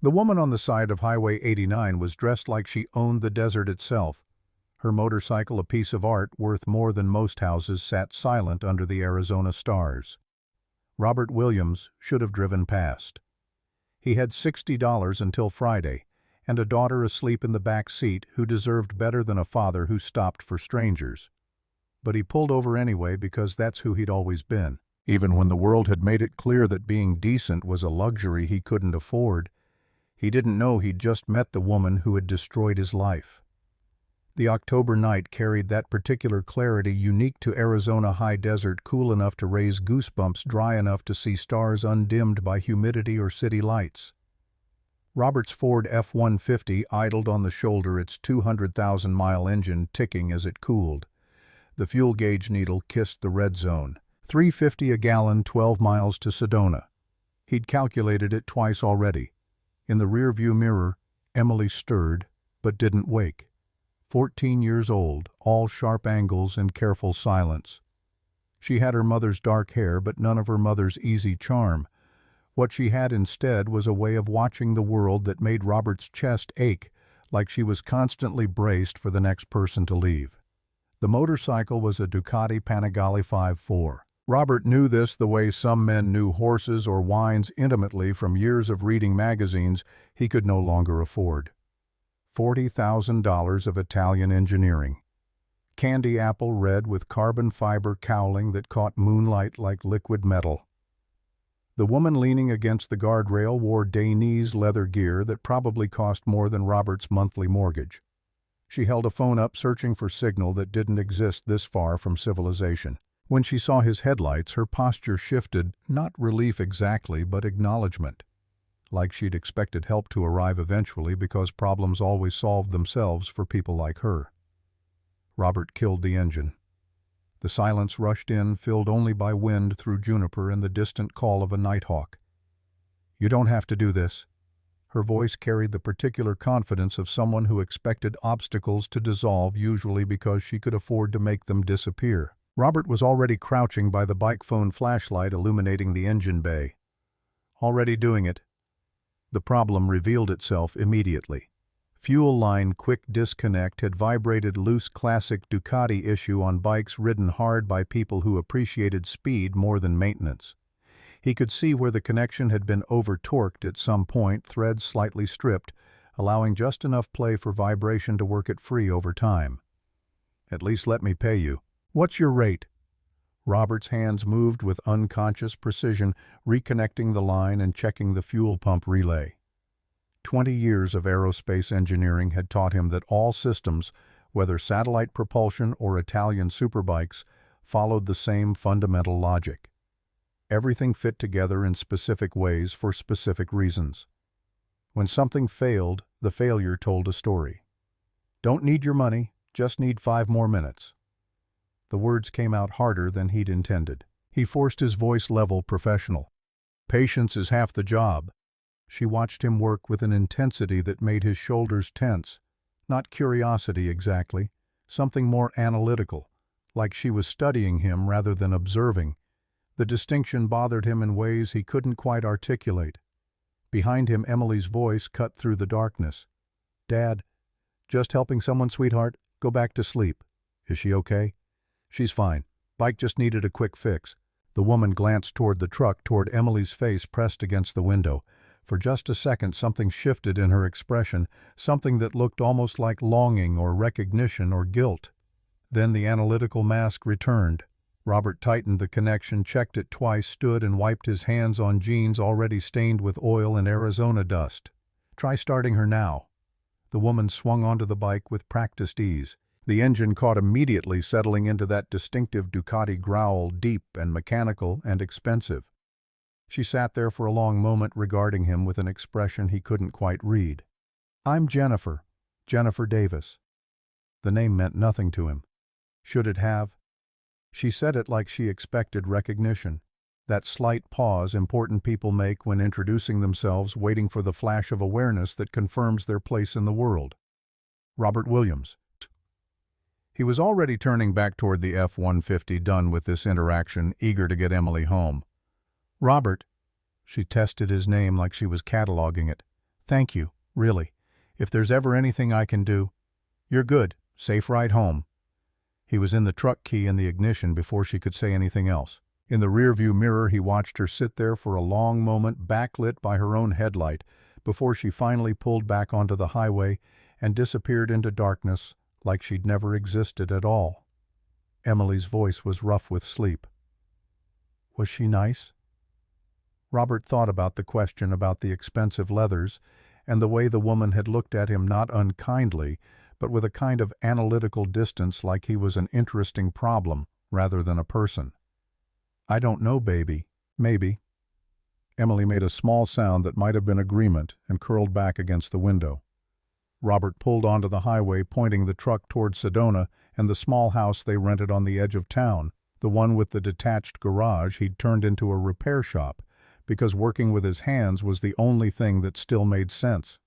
The woman on the side of Highway 89 was dressed like she owned the desert itself. Her motorcycle, a piece of art worth more than most houses, sat silent under the Arizona stars. Robert Williams should have driven past. He had $60 until Friday, and a daughter asleep in the back seat who deserved better than a father who stopped for strangers. But he pulled over anyway because that's who he'd always been. Even when the world had made it clear that being decent was a luxury he couldn't afford, he didn't know he'd just met the woman who had destroyed his life. The October night carried that particular clarity unique to Arizona high desert, cool enough to raise goosebumps, dry enough to see stars undimmed by humidity or city lights. Robert's Ford F-150 idled on the shoulder, its 200,000-mile engine ticking as it cooled. The fuel gauge needle kissed the red zone. $3.50 a gallon, 12 miles to Sedona. He'd calculated it twice already. In the rearview mirror, Emily stirred, but didn't wake. 14 years old, all sharp angles and careful silence. She had her mother's dark hair, but none of her mother's easy charm. What she had instead was a way of watching the world that made Robert's chest ache, like she was constantly braced for the next person to leave. The motorcycle was a Ducati Panigale 5.4. Robert knew this the way some men knew horses or wines intimately from years of reading magazines he could no longer afford. $40,000 of Italian engineering. Candy apple red with carbon fiber cowling that caught moonlight like liquid metal. The woman leaning against the guardrail wore Dainese leather gear that probably cost more than Robert's monthly mortgage. She held a phone up, searching for signal that didn't exist this far from civilization. When she saw his headlights, her posture shifted, not relief exactly, but acknowledgement. Like she'd expected help to arrive eventually because problems always solved themselves for people like her. Robert killed the engine. The silence rushed in, filled only by wind through juniper and the distant call of a nighthawk. "You don't have to do this." Her voice carried the particular confidence of someone who expected obstacles to dissolve, usually because she could afford to make them disappear. Robert was already crouching by the bike phone flashlight illuminating the engine bay. Already doing it. The problem revealed itself immediately. Fuel line quick disconnect had vibrated, loose classic Ducati issue on bikes ridden hard by people who appreciated speed more than maintenance. He could see where the connection had been over-torqued at some point, threads slightly stripped, allowing just enough play for vibration to work it free over time. "At least let me pay you. What's your rate?" Robert's hands moved with unconscious precision, reconnecting the line and checking the fuel pump relay. 20 years of aerospace engineering had taught him that all systems, whether satellite propulsion or Italian superbikes, followed the same fundamental logic. Everything fit together in specific ways for specific reasons. When something failed, the failure told a story. "Don't need your money, just need 5 more minutes." The words came out harder than he'd intended. He forced his voice level, professional. "Patience is half the job." She watched him work with an intensity that made his shoulders tense. Not curiosity exactly, something more analytical, like she was studying him rather than observing. The distinction bothered him in ways he couldn't quite articulate. Behind him, Emily's voice cut through the darkness. "Dad, just helping someone, sweetheart. Go back to sleep. Is she okay?" "She's fine. Bike just needed a quick fix." The woman glanced toward the truck, toward Emily's face pressed against the window. For just a second, something shifted in her expression, something that looked almost like longing or recognition or guilt. Then the analytical mask returned. Robert tightened the connection, checked it twice, stood and wiped his hands on jeans already stained with oil and Arizona dust. "Try starting her now." The woman swung onto the bike with practiced ease. The engine caught immediately, settling into that distinctive Ducati growl, deep and mechanical and expensive. She sat there for a long moment, regarding him with an expression he couldn't quite read. "I'm Jennifer. Jennifer Davis." The name meant nothing to him. Should it have? She said it like she expected recognition. That slight pause important people make when introducing themselves, waiting for the flash of awareness that confirms their place in the world. "Robert Williams." He was already turning back toward the F-150, done with this interaction, eager to get Emily home. "Robert." She tested his name like she was cataloging it. Thank you, really. If there's ever anything I can do. You're good. Safe ride home. He was in the truck key in the ignition before she could say anything else. In the rearview mirror, he watched her sit there for a long moment, backlit by her own headlight, before she finally pulled back onto the highway and disappeared into darkness like she'd never existed at all. Emily's voice was rough with sleep. Was she nice? Robert thought about the question about the expensive leathers and the way the woman had looked at him not unkindly, but with a kind of analytical distance, like he was an interesting problem rather than a person. I don't know, baby. Maybe. Emily made a small sound that might have been agreement and curled back against the window. Robert pulled onto the highway, pointing the truck toward Sedona and the small house they rented on the edge of town, the one with the detached garage he'd turned into a repair shop, because working with his hands was the only thing that still made sense.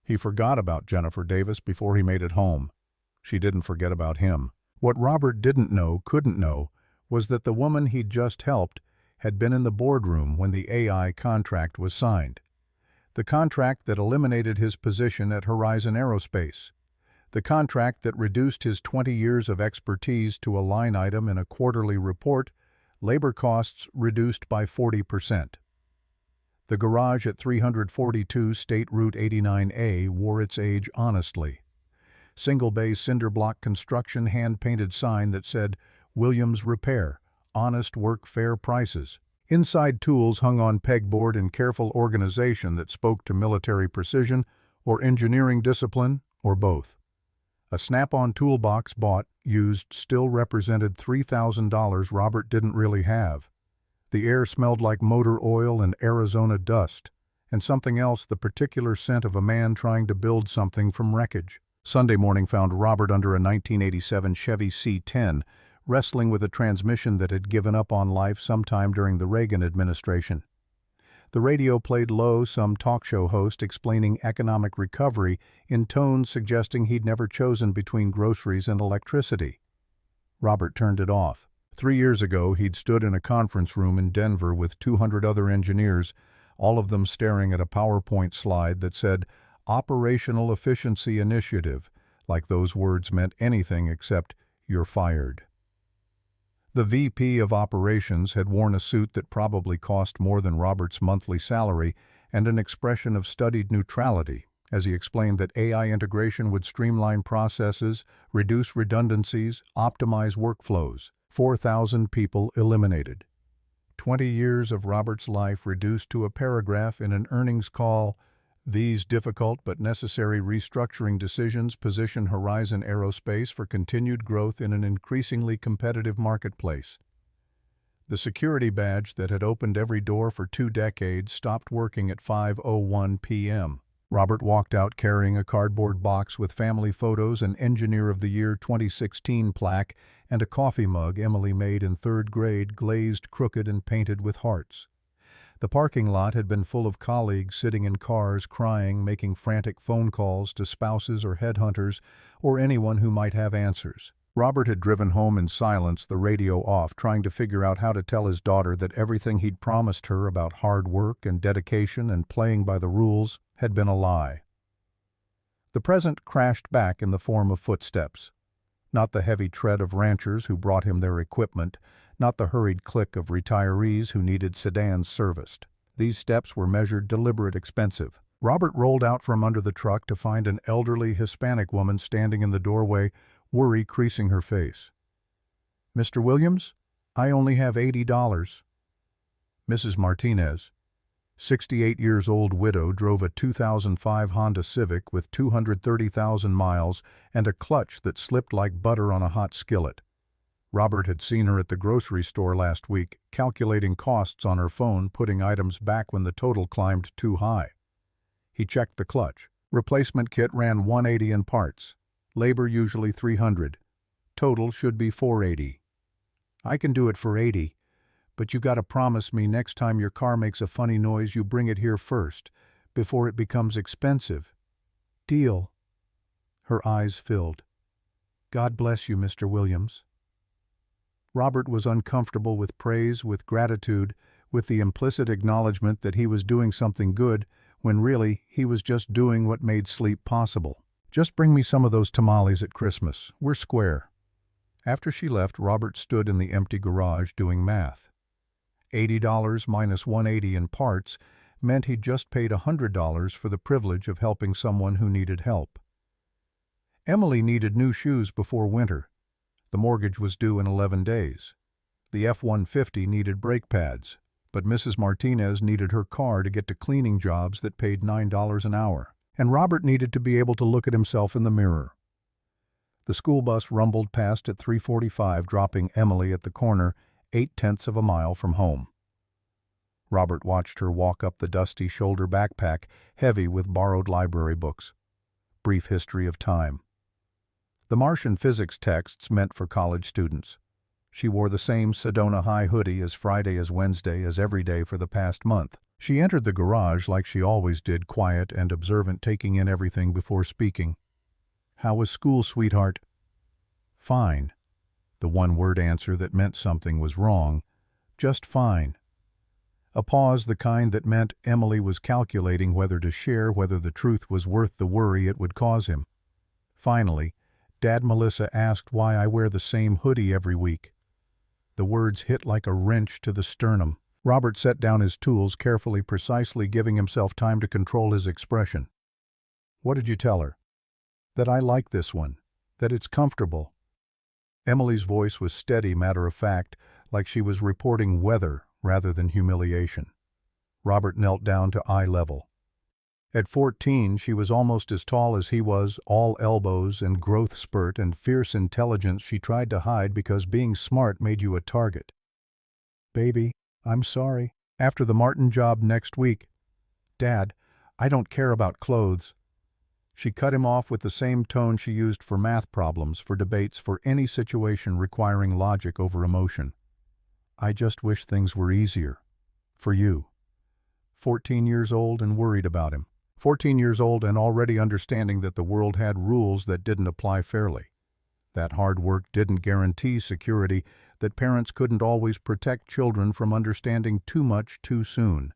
He forgot about Jennifer Davis before he made it home. She didn't forget about him. What Robert didn't know, couldn't know, was that the woman he'd just helped had been in the boardroom when the AI contract was signed. The contract that eliminated his position at Horizon Aerospace. The contract that reduced his 20 years of expertise to a line item in a quarterly report, labor costs reduced by 40%. The garage at 342 State Route 89A wore its age honestly. Single-bay cinder block construction hand-painted sign that said, Williams Repair, honest work, fair prices. Inside tools hung on pegboard in careful organization that spoke to military precision or engineering discipline, or both. A snap-on toolbox bought, used, still represented $3,000 Robert didn't really have. The air smelled like motor oil and Arizona dust, and something else, the particular scent of a man trying to build something from wreckage. Sunday morning found Robert under a 1987 Chevy C10, wrestling with a transmission that had given up on life sometime during the Reagan administration. The radio played low, some talk show host explaining economic recovery in tones suggesting he'd never chosen between groceries and electricity. Robert turned it off. 3 years ago, he'd stood in a conference room in Denver with 200 other engineers, all of them staring at a PowerPoint slide that said, Operational Efficiency Initiative, like those words meant anything except, you're fired. The VP of Operations had worn a suit that probably cost more than Robert's monthly salary and an expression of studied neutrality, as he explained that AI integration would streamline processes, reduce redundancies, optimize workflows. 4,000 people eliminated. 20 years of Robert's life reduced to a paragraph in an earnings call. These difficult but necessary restructuring decisions position Horizon Aerospace for continued growth in an increasingly competitive marketplace. The security badge that had opened every door for 2 decades stopped working at 5:01 p.m. Robert walked out carrying a cardboard box with family photos, an Engineer of the Year 2016 plaque, and a coffee mug Emily made in 3rd grade, glazed, crooked, and painted with hearts. The parking lot had been full of colleagues sitting in cars, crying, making frantic phone calls to spouses or headhunters, or anyone who might have answers. Robert had driven home in silence, the radio off, trying to figure out how to tell his daughter that everything he'd promised her about hard work and dedication and playing by the rules had been a lie. The present crashed back in the form of footsteps. Not the heavy tread of ranchers who brought him their equipment, not the hurried click of retirees who needed sedans serviced. These steps were measured, deliberate, expensive. Robert rolled out from under the truck to find an elderly Hispanic woman standing in the doorway, worry creasing her face. Mr. Williams, I only have $80. Mrs. Martinez, 68-years-old widow, drove a 2005 Honda Civic with 230,000 miles and a clutch that slipped like butter on a hot skillet. Robert had seen her at the grocery store last week, calculating costs on her phone, putting items back when the total climbed too high. He checked the clutch. Replacement kit ran $180 in parts. Labor usually $300. Total should be $480. I can do it for $80, but you gotta promise me next time your car makes a funny noise you bring it here first, before it becomes expensive. Deal. Her eyes filled. God bless you, Mr. Williams. Robert was uncomfortable with praise, with gratitude, with the implicit acknowledgement that he was doing something good, when really he was just doing what made sleep possible. "Just bring me some of those tamales at Christmas. We're square." After she left, Robert stood in the empty garage doing math. $80 minus $180 in parts meant he'd just paid $100 for the privilege of helping someone who needed help. Emily needed new shoes before winter. The mortgage was due in 11 days. The F-150 needed brake pads, but Mrs. Martinez needed her car to get to cleaning jobs that paid $9 an hour. And Robert needed to be able to look at himself in the mirror. The school bus rumbled past at 3:45, dropping Emily at the corner, 0.8 of a mile from home. Robert watched her walk up the dusty shoulder backpack, heavy with borrowed library books. Brief history of time. The Martian physics texts meant for college students. She wore the same Sedona High hoodie as Friday as Wednesday as every day for the past month. She entered the garage like she always did, quiet and observant, taking in everything before speaking. "How was school, sweetheart?" "Fine." The one-word answer that meant something was wrong. "Just fine." A pause, the kind that meant Emily was calculating whether to share, whether the truth was worth the worry it would cause him. Finally, "Dad, Melissa asked why I wear the same hoodie every week." The words hit like a wrench to the sternum. Robert set down his tools carefully, precisely, giving himself time to control his expression. "What did you tell her?" "That I like this one. That it's comfortable." Emily's voice was steady, matter-of-fact, like she was reporting weather rather than humiliation. Robert knelt down to eye level. At 14, she was almost as tall as he was, all elbows and growth spurt and fierce intelligence she tried to hide because being smart made you a target. "Baby, I'm sorry. After the Martin job next week." "Dad, I don't care about clothes." She cut him off with the same tone she used for math problems, for debates, for any situation requiring logic over emotion. "I just wish things were easier. For you." 14 years old and worried about him. 14 years old and already understanding that the world had rules that didn't apply fairly. That hard work didn't guarantee security, that parents couldn't always protect children from understanding too much too soon.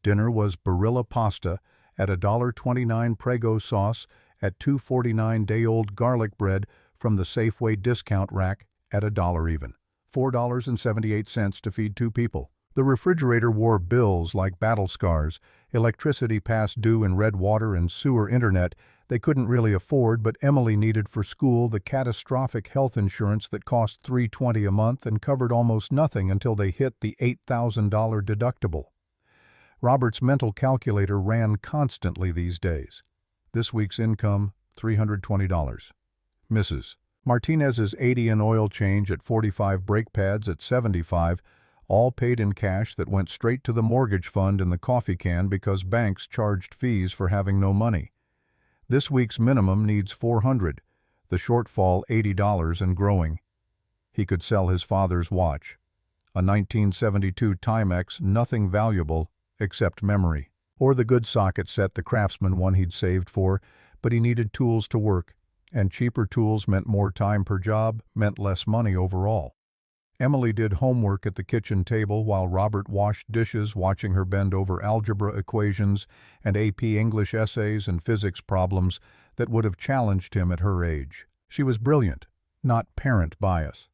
Dinner was Barilla pasta at $1.29 Prego sauce, at $2.49 day-old garlic bread from the Safeway discount rack at $1 even. $4.78 to feed 2 people. The refrigerator wore bills like battle scars, electricity past due and red water and sewer internet they couldn't really afford, but Emily needed for school, the catastrophic health insurance that cost $320 a month and covered almost nothing until they hit the $8,000 deductible. Robert's mental calculator ran constantly these days. This week's income, $320. Mrs. Martinez's 80 in oil change at 45, brake pads at 75, all paid in cash that went straight to the mortgage fund in the coffee can because banks charged fees for having no money. This week's minimum needs $400, the shortfall $80 and growing. He could sell his father's watch, a 1972 Timex, nothing valuable except memory, or the good socket set, the Craftsman one he'd saved for, but he needed tools to work, and cheaper tools meant more time per job, meant less money overall. Emily did homework at the kitchen table while Robert washed dishes, watching her bend over algebra equations and AP English essays and physics problems that would have challenged him at her age. She was brilliant, not parent bias.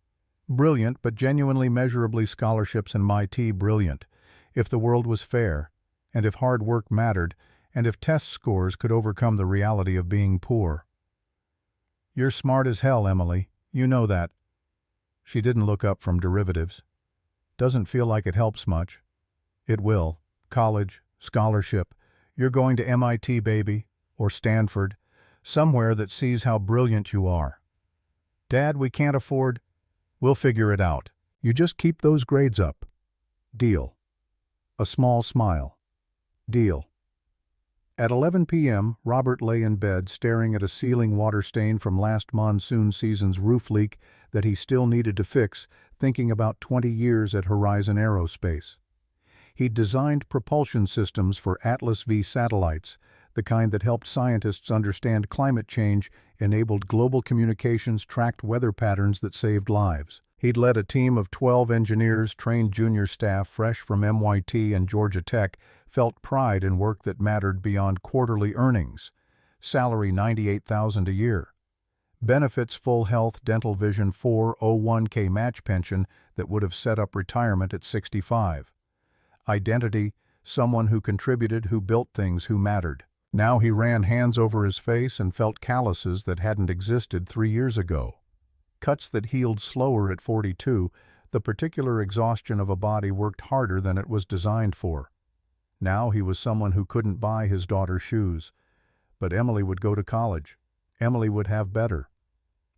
Brilliant, but genuinely measurably scholarships and MIT brilliant, if the world was fair, and if hard work mattered, and if test scores could overcome the reality of being poor. "You're smart as hell, Emily. You know that." She didn't look up from derivatives. "Doesn't feel like it helps much." "It will. College, scholarship. You're going to MIT, baby, or Stanford, somewhere that sees how brilliant you are." "Dad, we can't afford—" "We'll figure it out. You just keep those grades up." "Deal." A small smile. "Deal." At 11 p.m., Robert lay in bed staring at a ceiling water stain from last monsoon season's roof leak that he still needed to fix, thinking about 20 years at Horizon Aerospace. He'd designed propulsion systems for Atlas V satellites, the kind that helped scientists understand climate change, enabled global communications, tracked weather patterns that saved lives. He'd led a team of 12 engineers, trained junior staff fresh from MIT and Georgia Tech, felt pride in work that mattered beyond quarterly earnings. Salary $98,000 a year. Benefits: full health, dental, vision, 401k match pension that would have set up retirement at 65. Identity: someone who contributed, who built things, who mattered. Now he ran hands over his face and felt calluses that hadn't existed 3 years ago. Cuts that healed slower at 42, the particular exhaustion of a body worked harder than it was designed for. Now he was someone who couldn't buy his daughter shoes. But Emily would go to college. Emily would have better.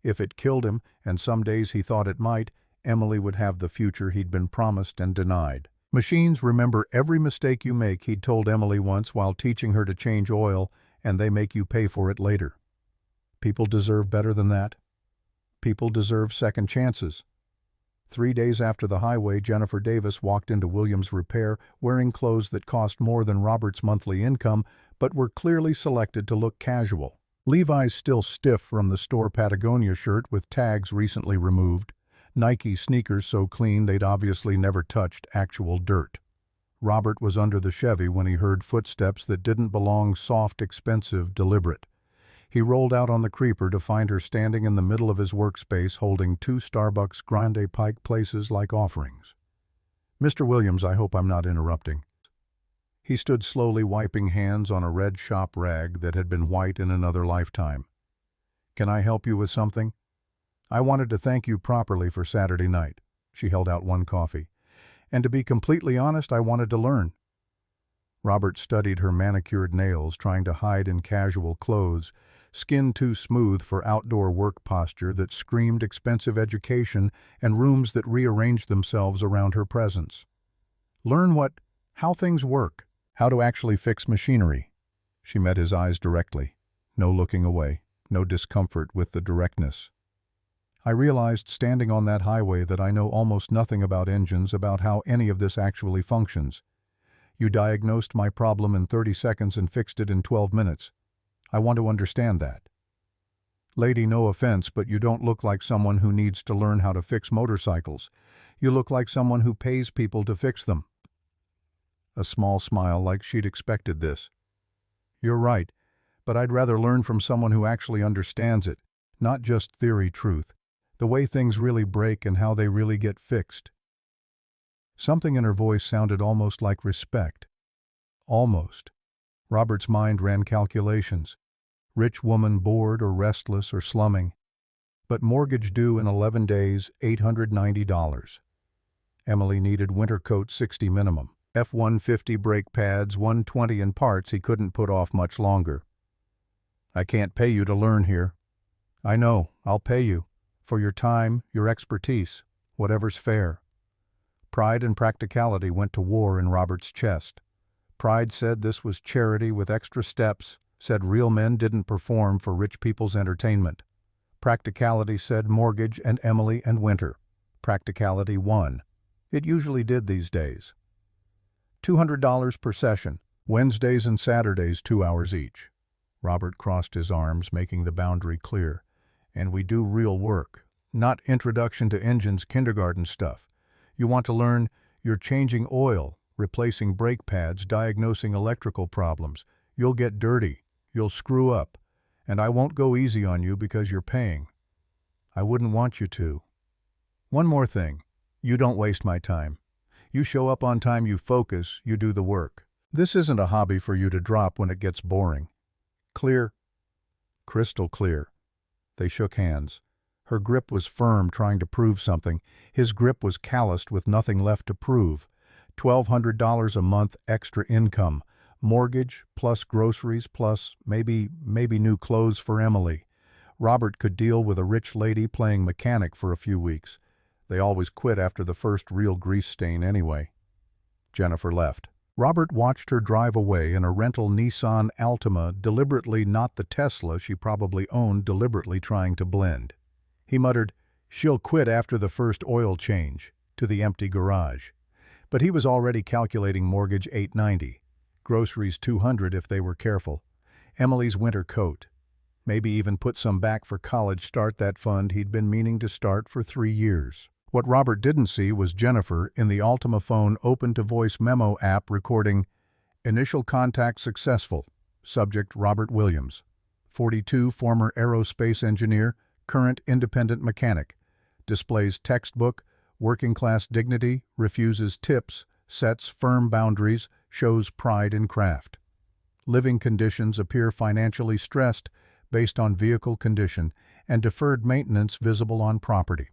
If it killed him, and some days he thought it might, Emily would have the future he'd been promised and denied. Machines remember every mistake you make, he'd told Emily once while teaching her to change oil, and they make you pay for it later. People deserve better than that. People deserve second chances. 3 days after the highway, Jennifer Davis walked into Williams Repair wearing clothes that cost more than Robert's monthly income, but were clearly selected to look casual. Levi's still stiff from the store Patagonia shirt with tags recently removed. Nike sneakers so clean they'd obviously never touched actual dirt. Robert was under the Chevy when he heard footsteps that didn't belong, soft, expensive, deliberate. He rolled out on the creeper to find her standing in the middle of his workspace holding 2 Starbucks Grande Pike places like offerings. "Mr. Williams, I hope I'm not interrupting." He stood slowly wiping hands on a red shop rag that had been white in another lifetime. "Can I help you with something?" "I wanted to thank you properly for Saturday night." She held out 1 coffee. "And to be completely honest, I wanted to learn." Robert studied her manicured nails, trying to hide in casual clothes, skin too smooth for outdoor work posture that screamed expensive education and rooms that rearranged themselves around her presence. "Learn how things work, how to actually fix machinery." She met his eyes directly. No looking away, no discomfort with the directness. "I realized standing on that highway that I know almost nothing about engines, about how any of this actually functions. You diagnosed my problem in 30 seconds and fixed it in 12 minutes. I want to understand that. Lady, no offense, but you don't look like someone who needs to learn how to fix motorcycles. You look like someone who pays people to fix them." A small smile, like she'd expected this. "You're right, but I'd rather learn from someone who actually understands it, not just theory truth, the way things really break and how they really get fixed." Something in her voice sounded almost like respect. Almost. Robert's mind ran calculations. Rich woman, bored or restless or slumming. But mortgage due in 11 days, $890. Emily needed winter coat 60 minimum. F-150 brake pads, 120 in parts he couldn't put off much longer. "I can't pay you to learn here." "I know, I'll pay you. For your time, your expertise, whatever's fair." Pride and practicality went to war in Robert's chest. Pride said this was charity with extra steps, said real men didn't perform for rich people's entertainment. Practicality said mortgage and Emily and winter. Practicality won. It usually did these days. $200 per session, Wednesdays and Saturdays 2 hours each. Robert crossed his arms, making the boundary clear. "And we do real work, not introduction to engines kindergarten stuff. You want to learn, you're changing oil, replacing brake pads, diagnosing electrical problems. You'll get dirty, you'll screw up, and I won't go easy on you because you're paying. I wouldn't want you to. One more thing, you don't waste my time. You show up on time, you focus, you do the work. This isn't a hobby for you to drop when it gets boring." "Clear?" "Crystal clear." They shook hands. Her grip was firm, trying to prove something. His grip was calloused with nothing left to prove. $1,200 a month extra income. Mortgage, plus groceries, plus maybe new clothes for Emily. Robert could deal with a rich lady playing mechanic for a few weeks. They always quit after the first real grease stain anyway. Jennifer left. Robert watched her drive away in a rental Nissan Altima, deliberately not the Tesla she probably owned, deliberately trying to blend. He muttered, "She'll quit after the first oil change," to the empty garage. But he was already calculating mortgage $890, groceries $200 if they were careful, Emily's winter coat, maybe even put some back for college, start that fund he'd been meaning to start for 3 years. What Robert didn't see was Jennifer in the Altima phone open to voice memo app recording, Initial contact successful. Subject Robert Williams. 42, former aerospace engineer, current independent mechanic. Displays textbook, working-class dignity, refuses tips, sets firm boundaries, shows pride in craft. Living conditions appear financially stressed based on vehicle condition and deferred maintenance visible on property.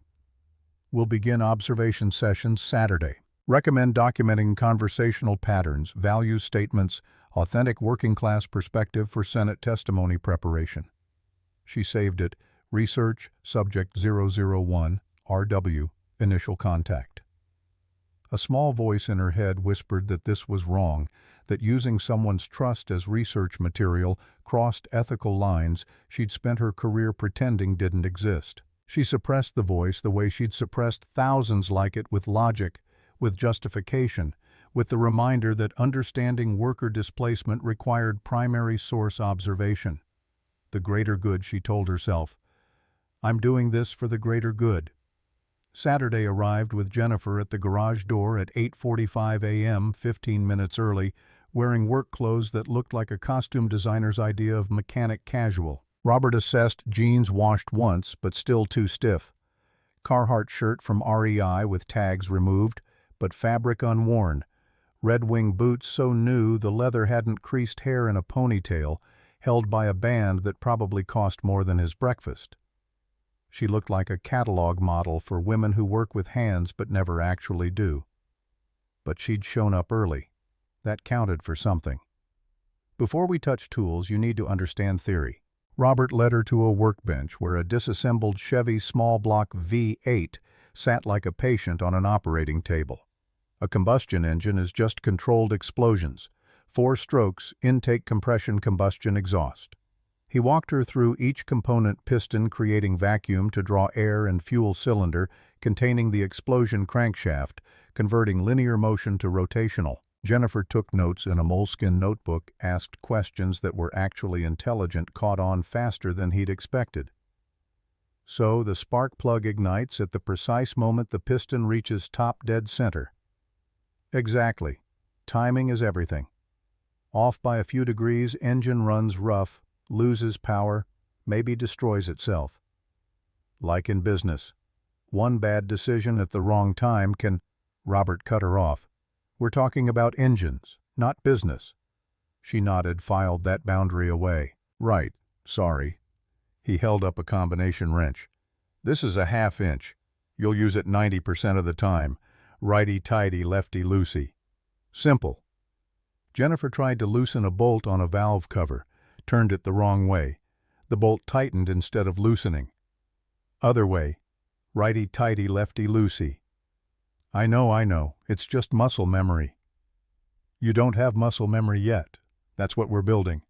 Will begin observation sessions Saturday. Recommend documenting conversational patterns, value statements, authentic working-class perspective for Senate testimony preparation. She saved it. Research, subject 001, RW, initial contact. A small voice in her head whispered that this was wrong, that using someone's trust as research material crossed ethical lines she'd spent her career pretending didn't exist. She suppressed the voice the way she'd suppressed thousands like it, with logic, with justification, with the reminder that understanding worker displacement required primary source observation. The greater good, she told herself. I'm doing this for the greater good. Saturday arrived with Jennifer at the garage door at 8:45 a.m., 15 minutes early, wearing work clothes that looked like a costume designer's idea of mechanic casual. Robert assessed jeans washed once, but still too stiff. Carhartt shirt from REI with tags removed, but fabric unworn. Red Wing boots so new the leather hadn't creased hair in a ponytail, held by a band that probably cost more than his breakfast. She looked like a catalog model for women who work with hands but never actually do. But she'd shown up early. That counted for something. Before we touch tools, you need to understand theory. Robert led her to a workbench where a disassembled Chevy small block V8 sat like a patient on an operating table. A combustion engine is just controlled explosions. 4 strokes, intake, compression, combustion, exhaust. He walked her through each component: piston creating vacuum to draw air and fuel cylinder containing the explosion crankshaft, converting linear motion to rotational. Jennifer took notes in a moleskin notebook, asked questions that were actually intelligent, caught on faster than he'd expected. So the spark plug ignites at the precise moment the piston reaches top dead center. Exactly. Timing is everything. Off by a few degrees, engine runs rough, loses power, maybe destroys itself. Like in business, one bad decision at the wrong time can... Robert cut her off. We're talking about engines, not business. She nodded, filed that boundary away. Right, sorry. He held up a combination wrench. This is a 1/2 inch. You'll use it 90% of the time. Righty-tighty, lefty-loosey. Simple. Jennifer tried to loosen a bolt on a valve cover, turned it the wrong way. The bolt tightened instead of loosening. Other way. Righty-tighty, lefty-loosey. I know. It's just muscle memory. You don't have muscle memory yet. That's what we're building.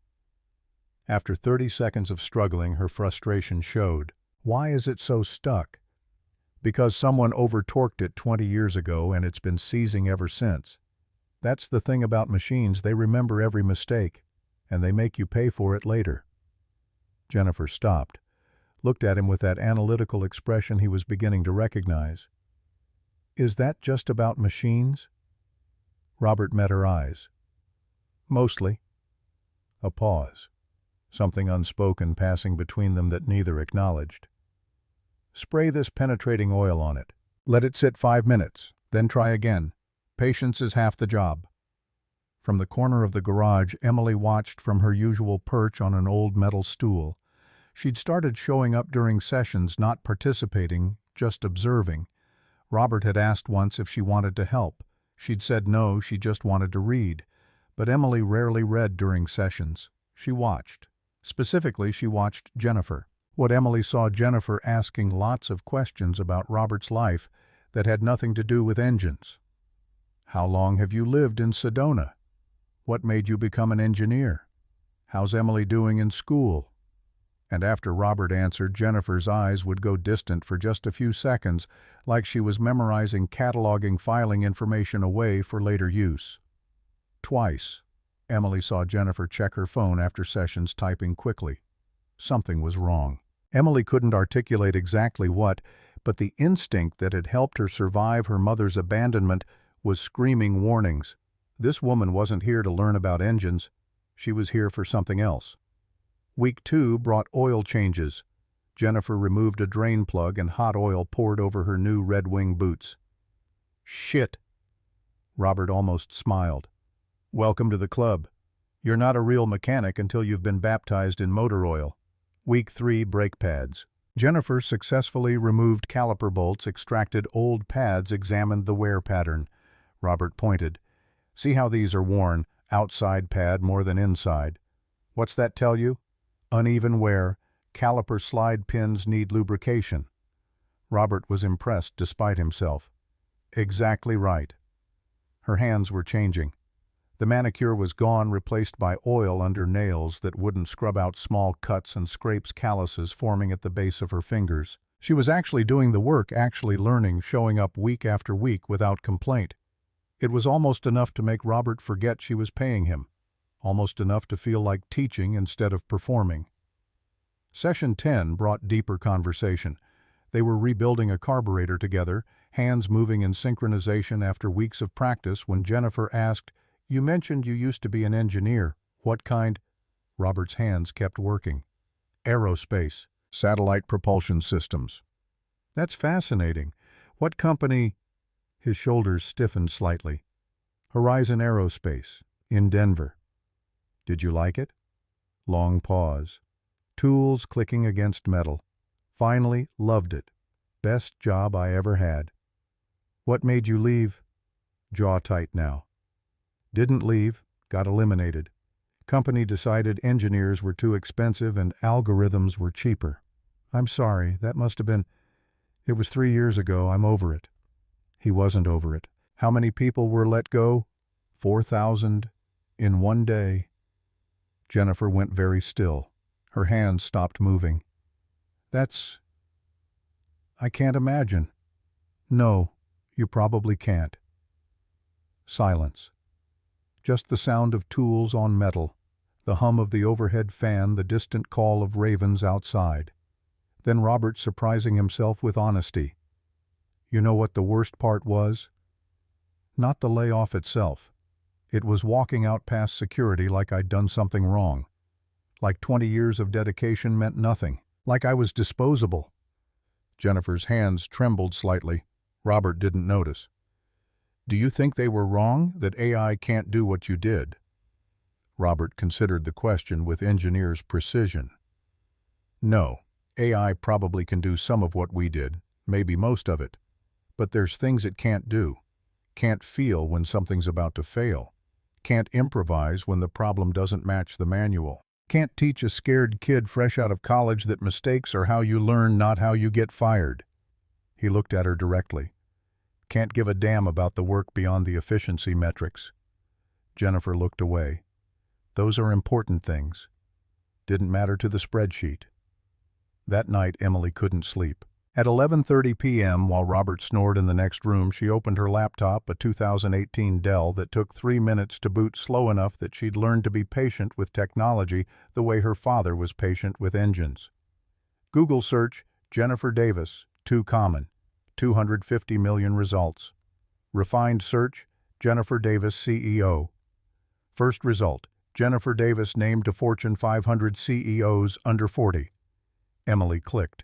After 30 seconds of struggling, her frustration showed. Why is it so stuck? Because someone over-torqued it 20 years ago and it's been seizing ever since. That's the thing about machines, they remember every mistake, and they make you pay for it later. Jennifer stopped, looked at him with that analytical expression he was beginning to recognize. Is that just about machines? Robert met her eyes. Mostly. A pause. Something unspoken passing between them that neither acknowledged. Spray this penetrating oil on it. Let it sit 5 minutes, then try again. Patience is half the job. From the corner of the garage, Emily watched from her usual perch on an old metal stool. She'd started showing up during sessions, not participating, just observing. Robert had asked once if she wanted to help. She'd said no, she just wanted to read. But Emily rarely read during sessions. She watched. Specifically, she watched Jennifer. What Emily saw Jennifer asking lots of questions about Robert's life that had nothing to do with engines. How long have you lived in Sedona? What made you become an engineer? How's Emily doing in school? And after Robert answered, Jennifer's eyes would go distant for just a few seconds, like she was memorizing cataloging filing information away for later use. Twice, Emily saw Jennifer check her phone after sessions, typing quickly. Something was wrong. Emily couldn't articulate exactly what, but the instinct that had helped her survive her mother's abandonment was screaming warnings. This woman wasn't here to learn about engines. She was here for something else. Week 2 brought oil changes. Jennifer removed a drain plug and hot oil poured over her new Red Wing boots. Shit. Robert almost smiled. Welcome to the club. You're not a real mechanic until you've been baptized in motor oil. Week 3 brake pads. Jennifer successfully removed caliper bolts, extracted old pads, examined the wear pattern. Robert pointed. See how these are worn, outside pad more than inside. What's that tell you? Uneven wear, caliper slide pins need lubrication. Robert was impressed despite himself. Exactly right. Her hands were changing. The manicure was gone, replaced by oil under nails that wouldn't scrub out small cuts and scrapes, calluses forming at the base of her fingers. She was actually doing the work, actually learning, showing up week after week without complaint. It was almost enough to make Robert forget she was paying him, almost enough to feel like teaching instead of performing. Session 10 brought deeper conversation. They were rebuilding a carburetor together, hands moving in synchronization after weeks of practice when Jennifer asked, "You mentioned you used to be an engineer. What kind?" Robert's hands kept working. "Aerospace, satellite propulsion systems." "That's fascinating. What company?" His shoulders stiffened slightly. "Horizon Aerospace, in Denver." "Did you like it?" Long pause. Tools clicking against metal. Finally, loved it. "Best job I ever had." "What made you leave?" Jaw tight now. "Didn't leave, got eliminated. Company decided engineers were too expensive and algorithms were cheaper." "I'm sorry, that must have been..." "It was 3 years ago, I'm over it." He wasn't over it. "How many people were let go?" 4,000 in one day." Jennifer went very still. Her hands stopped moving. I can't imagine." "No, you probably can't." Silence. Just the sound of tools on metal, the hum of the overhead fan, the distant call of ravens outside. Then Robert surprising himself with honesty. "You know what the worst part was?" Not the layoff itself. It was walking out past security like I'd done something wrong. Like 20 years of dedication meant nothing. Like I was disposable. Jennifer's hands trembled slightly. Robert didn't notice. "Do you think they were wrong, that AI can't do what you did?" Robert considered the question with engineer's precision. "No, AI probably can do some of what we did, maybe most of it. But there's things it can't do. Can't feel when something's about to fail. Can't improvise when the problem doesn't match the manual. Can't teach a scared kid fresh out of college that mistakes are how you learn, not how you get fired." He looked at her directly. "Can't give a damn about the work beyond the efficiency metrics." Jennifer looked away. "Those are important things. Didn't matter to the spreadsheet." That night Emily couldn't sleep. At 11:30 p.m., while Robert snored in the next room, she opened her laptop, a 2018 Dell that took 3 minutes to boot, slow enough that she'd learned to be patient with technology the way her father was patient with engines. Google search, Jennifer Davis, too common. 250 million results. Refined search, Jennifer Davis CEO. First result, Jennifer Davis named to Fortune 500 CEOs under 40. Emily clicked.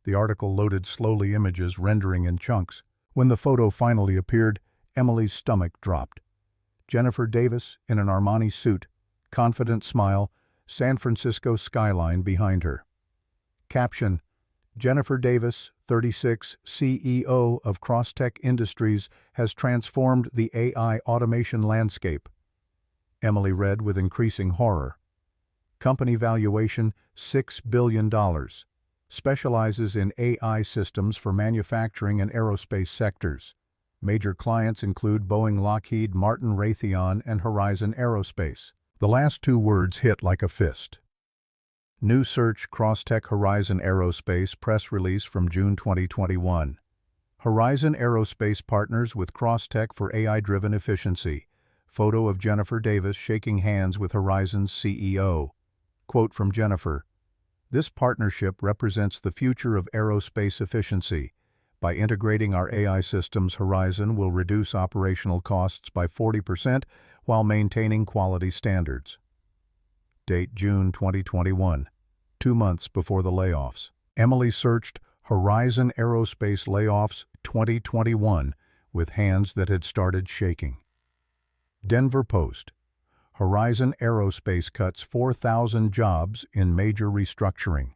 The article loaded slowly, images rendering in chunks. When the photo finally appeared, Emily's stomach dropped. Jennifer Davis in an Armani suit, confident smile, San Francisco skyline behind her. Caption: Jennifer Davis, 36, CEO of Crosstech Industries, has transformed the AI automation landscape. Emily read with increasing horror. Company valuation, $6 billion. Specializes in AI systems for manufacturing and aerospace sectors. Major clients include Boeing, Lockheed Martin, Raytheon, and Horizon Aerospace. The last 2 words hit like a fist. New search, Crosstech Horizon Aerospace, press release from June 2021. Horizon Aerospace partners with Crosstech for AI-driven efficiency. Photo of Jennifer Davis shaking hands with Horizon's CEO. Quote from Jennifer: "This partnership represents the future of aerospace efficiency, By integrating our AI systems, Horizon will reduce operational costs by 40% while maintaining quality standards. Date June 2021, 2 months before the layoffs. Emily searched Horizon Aerospace Layoffs 2021 with hands that had started shaking. Denver Post. Horizon Aerospace cuts 4,000 jobs in major restructuring.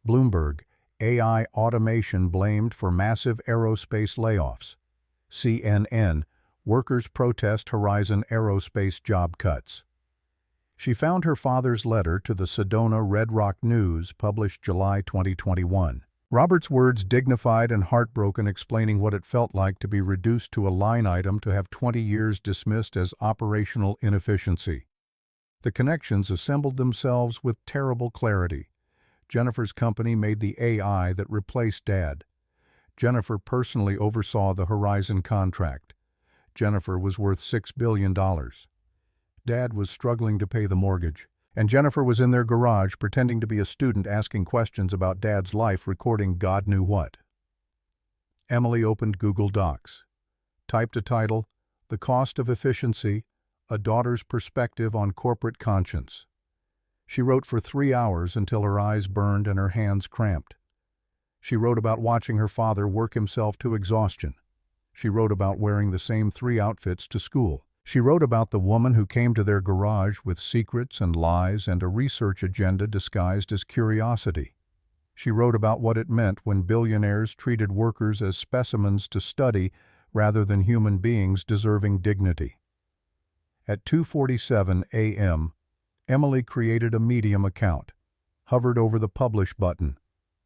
Bloomberg. AI automation blamed for massive aerospace layoffs. CNN. Workers protest Horizon Aerospace job cuts. She found her father's letter to the Sedona Red Rock News, published July 2021. Robert's words dignified and heartbroken, explaining what it felt like to be reduced to a line item, to have 20 years dismissed as operational inefficiency. The connections assembled themselves with terrible clarity. Jennifer's company made the AI that replaced Dad. Jennifer personally oversaw the Horizon contract. Jennifer was worth $6 billion. Dad was struggling to pay the mortgage, and Jennifer was in their garage pretending to be a student, asking questions about Dad's life, recording God knew what. Emily opened Google Docs, typed a title, "The Cost of Efficiency, A Daughter's Perspective on Corporate Conscience." She wrote for 3 hours until her eyes burned and her hands cramped. She wrote about watching her father work himself to exhaustion. She wrote about wearing the same 3 outfits to school. She wrote about the woman who came to their garage with secrets and lies and a research agenda disguised as curiosity. She wrote about what it meant when billionaires treated workers as specimens to study rather than human beings deserving dignity. At 2:47 a.m., Emily created a Medium account, hovered over the Publish button,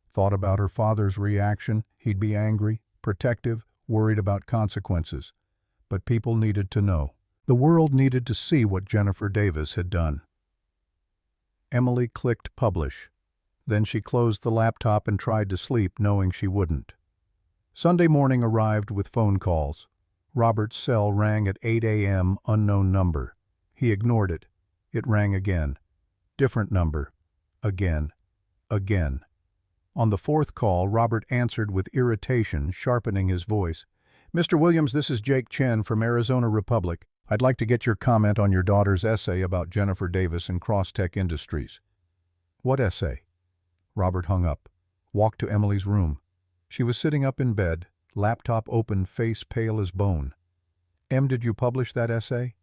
thought about her father's reaction. He'd be angry, protective, worried about consequences. But people needed to know. The world needed to see what Jennifer Davis had done. Emily clicked Publish. Then she closed the laptop and tried to sleep, knowing she wouldn't. Sunday morning arrived with phone calls. Robert's cell rang at 8 a.m., unknown number. He ignored it. It rang again. Different number. Again. Again. On the 4th call, Robert answered with irritation, sharpening his voice. "Mr. Williams, this is Jake Chen from Arizona Republic. I'd like to get your comment on your daughter's essay about Jennifer Davis and Crosstech Industries." "What essay?" Robert hung up, walked to Emily's room. She was sitting up in bed, laptop open, face pale as bone. "Em, did you publish that essay?"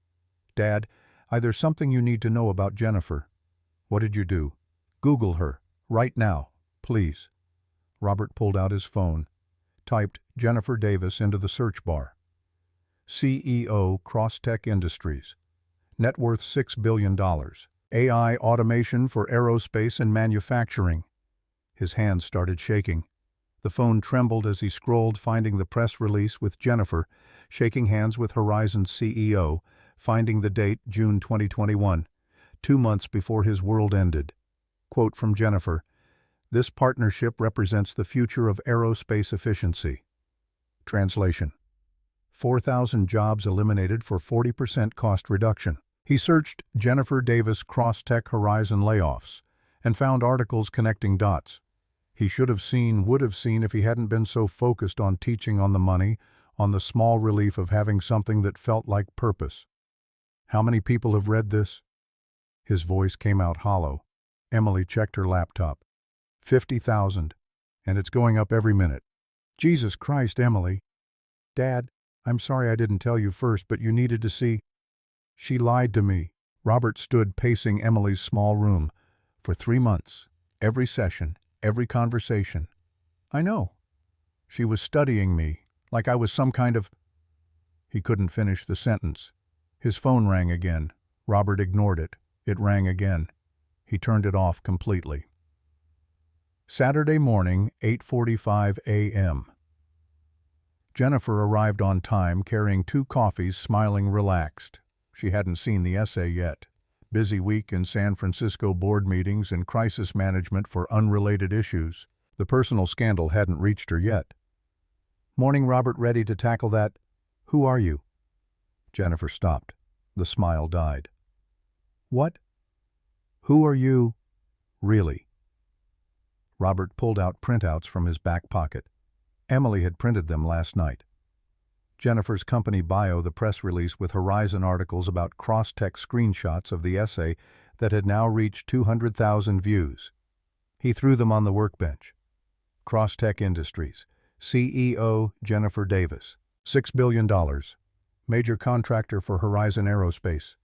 "Dad, there's something you need to know about Jennifer." "What did you do?" "Google her. Right now. Please." Robert pulled out his phone, typed Jennifer Davis into the search bar. CEO, Crosstech Industries. Net worth $6 billion. AI automation for aerospace and manufacturing. His hands started shaking. The phone trembled as he scrolled, finding the press release with Jennifer, shaking hands with Horizon's CEO, finding the date, June 2021, 2 months before his world ended. Quote from Jennifer, "This partnership represents the future of aerospace efficiency." Translation: 4,000 jobs eliminated for 40% cost reduction. He searched Jennifer Davis Crosstech Horizon layoffs and found articles connecting dots. He should have seen, would have seen, if he hadn't been so focused on teaching, on the money, on the small relief of having something that felt like purpose. "How many people have read this?" His voice came out hollow. Emily checked her laptop. 50,000, and it's going up every minute. "Jesus Christ, Emily." "Dad, I'm sorry I didn't tell you first, but you needed to see." "She lied to me." Robert stood pacing Emily's small room. "For 3 months, every session, every conversation. I know. She was studying me, like I was some kind of—" He couldn't finish the sentence. His phone rang again. Robert ignored it. It rang again. He turned it off completely. Saturday morning, 8:45 a.m. Jennifer arrived on time, carrying 2 coffees, smiling relaxed. She hadn't seen the essay yet. Busy week in San Francisco, board meetings and crisis management for unrelated issues. The personal scandal hadn't reached her yet. "Morning, Robert. Ready to tackle that? Who are you?" Jennifer stopped. The smile died. "What? Who are you? Really?" Robert pulled out printouts from his back pocket. Emily had printed them last night. Jennifer's company bio, the press release with Horizon articles about cross-tech screenshots of the essay that had now reached 200,000 views. He threw them on the workbench. Cross-Tech Industries, CEO Jennifer Davis, $6 billion, major contractor for Horizon Aerospace.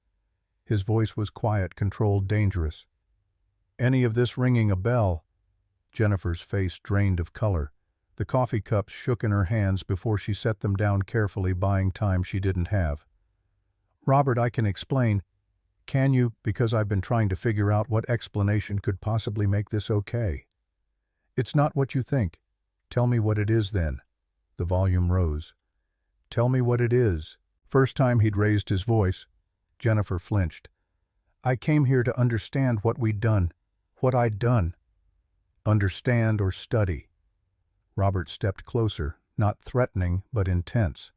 His voice was quiet, controlled, dangerous. Any of this ringing a bell? Jennifer's face drained of color. The coffee cups shook in her hands before she set them down carefully, buying time she didn't have. Robert, I can explain. Can you? Because I've been trying to figure out what explanation could possibly make this okay. It's not what you think. Tell me what it is then. The volume rose. Tell me what it is. First time he'd raised his voice, Jennifer flinched. I came here to understand what we'd done, what I'd done. Understand or study. Robert stepped closer, not threatening, but intense.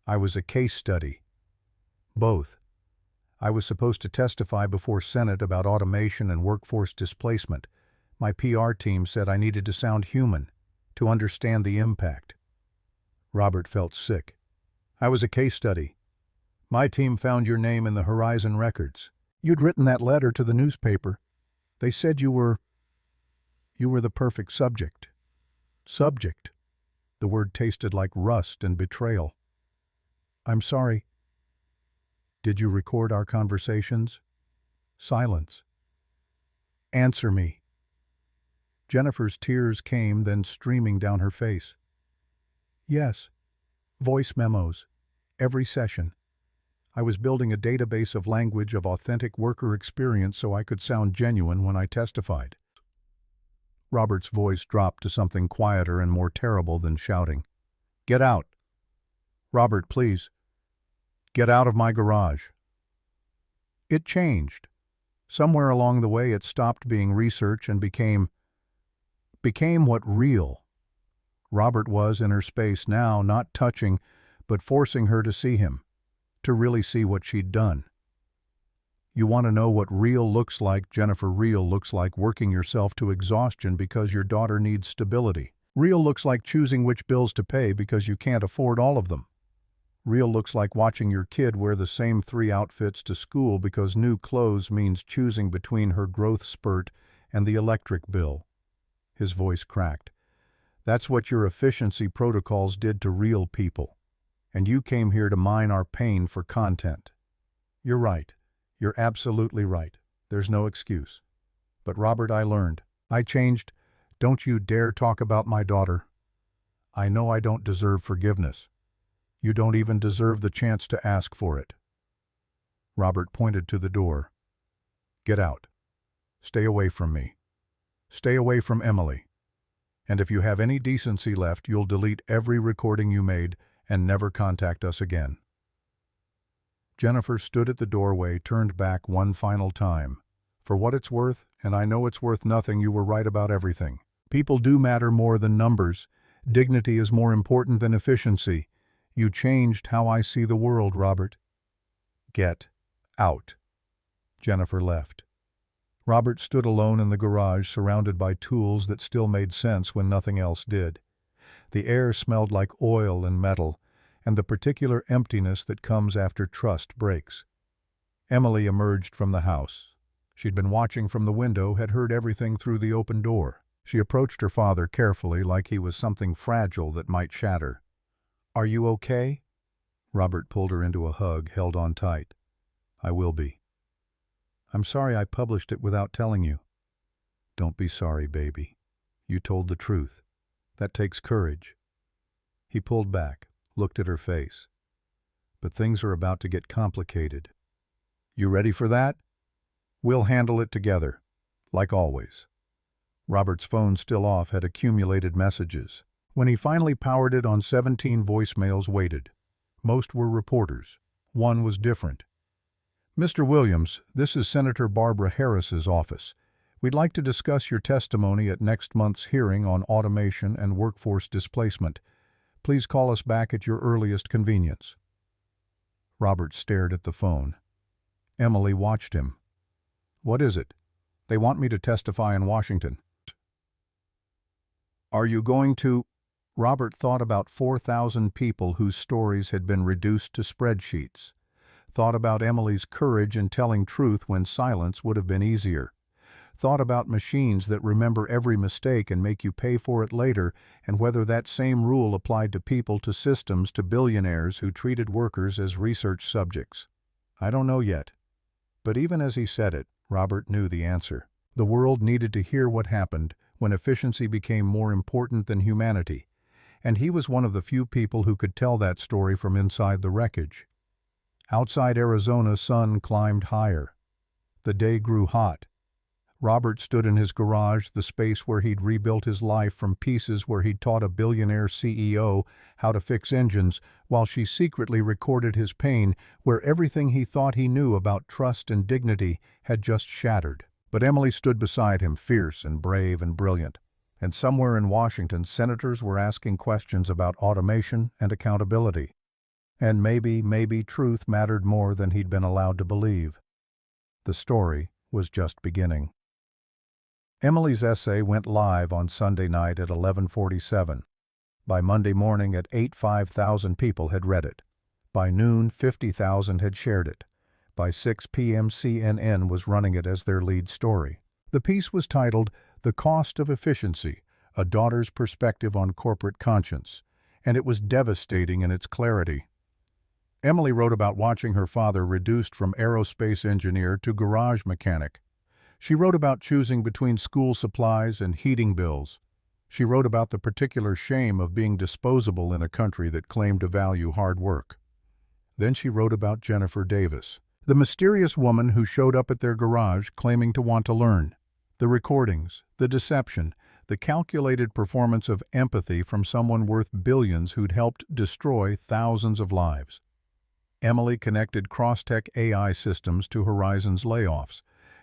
I was a case study. Both. I was supposed to testify before Senate about automation and workforce displacement. My PR team said I needed to sound human, to understand the impact. Robert felt sick. I was a case study. My team found your name in the Horizon records. You'd written that letter to the newspaper. They said you were the perfect subject. Subject. The word tasted like rust and betrayal. I'm sorry. Did you record our conversations? Silence. Answer me. Jennifer's tears came, then streaming down her face. Yes. Voice memos. Every session. I was building a database of language of authentic worker experience so I could sound genuine when I testified. Robert's voice dropped to something quieter and more terrible than shouting. Get out. Robert, please. Get out of my garage. It changed. Somewhere along the way it stopped being research and became what real. Robert was in her space now, not touching, but forcing her to see him, to really see what she'd done. You want to know what real looks like, Jennifer? Real looks like working yourself to exhaustion because your daughter needs stability. Real looks like choosing which bills to pay because you can't afford all of them. Real looks like watching your kid wear the same 3 outfits to school because new clothes means choosing between her growth spurt and the electric bill. His voice cracked. That's what your efficiency protocols did to real people. And you came here to mine our pain for content. You're right. You're absolutely right. There's no excuse. But Robert, I learned. I changed. Don't you dare talk about my daughter. I know I don't deserve forgiveness. You don't even deserve the chance to ask for it. Robert pointed to the door. Get out. Stay away from me. Stay away from Emily. And if you have any decency left, you'll delete every recording you made and never contact us again. Jennifer stood at the doorway, turned back one final time. For what it's worth, and I know it's worth nothing, you were right about everything. People do matter more than numbers. Dignity is more important than efficiency. You changed how I see the world, Robert. Get out. Jennifer left. Robert stood alone in the garage, surrounded by tools that still made sense when nothing else did. The air smelled like oil and metal, and the particular emptiness that comes after trust breaks. Emily emerged from the house. She'd been watching from the window, had heard everything through the open door. She approached her father carefully, like he was something fragile that might shatter. Are you okay? Robert pulled her into a hug, held on tight. I will be. I'm sorry I published it without telling you. Don't be sorry, baby. You told the truth. That takes courage. He pulled back, looked at her face. But things are about to get complicated. You ready for that? We'll handle it together, like always. Robert's phone, still off, had accumulated messages. When he finally powered it on, 17 voicemails waited. Most were reporters. One was different. Mr. Williams, this is Senator Barbara Harris's office. We'd like to discuss your testimony at next month's hearing on automation and workforce displacement. Please call us back at your earliest convenience. Robert stared at the phone. Emily watched him. What is it? They want me to testify in Washington. Are you going to? Robert thought about 4,000 people whose stories had been reduced to spreadsheets. Thought about Emily's courage in telling truth when silence would have been easier. Thought about machines that remember every mistake and make you pay for it later, and whether that same rule applied to people, to systems, to billionaires who treated workers as research subjects. I don't know yet. But even as he said it, Robert knew the answer. The world needed to hear what happened when efficiency became more important than humanity, and he was one of the few people who could tell that story from inside the wreckage. Outside Arizona, sun climbed higher. The day grew hot. Robert stood in his garage, the space where he'd rebuilt his life from pieces, where he'd taught a billionaire CEO how to fix engines, while she secretly recorded his pain, where everything he thought he knew about trust and dignity had just shattered. But Emily stood beside him, fierce and brave and brilliant. And somewhere in Washington, senators were asking questions about automation and accountability. And maybe truth mattered more than he'd been allowed to believe. The story was just beginning. Emily's essay went live on Sunday night at 11:47. By Monday morning at 8, 5,000 people had read it. By noon, 50,000 had shared it. By 6 p.m. CNN was running it as their lead story. The piece was titled, "The Cost of Efficiency, A Daughter's Perspective on Corporate Conscience," and it was devastating in its clarity. Emily wrote about watching her father reduced from aerospace engineer to garage mechanic. She wrote about choosing between school supplies and heating bills. She wrote about the particular shame of being disposable in a country that claimed to value hard work. Then she wrote about Jennifer Davis, the mysterious woman who showed up at their garage claiming to want to learn. The recordings, the deception, the calculated performance of empathy from someone worth billions who'd helped destroy thousands of lives. Emily connected Crosstech AI systems to Horizon's layoffs,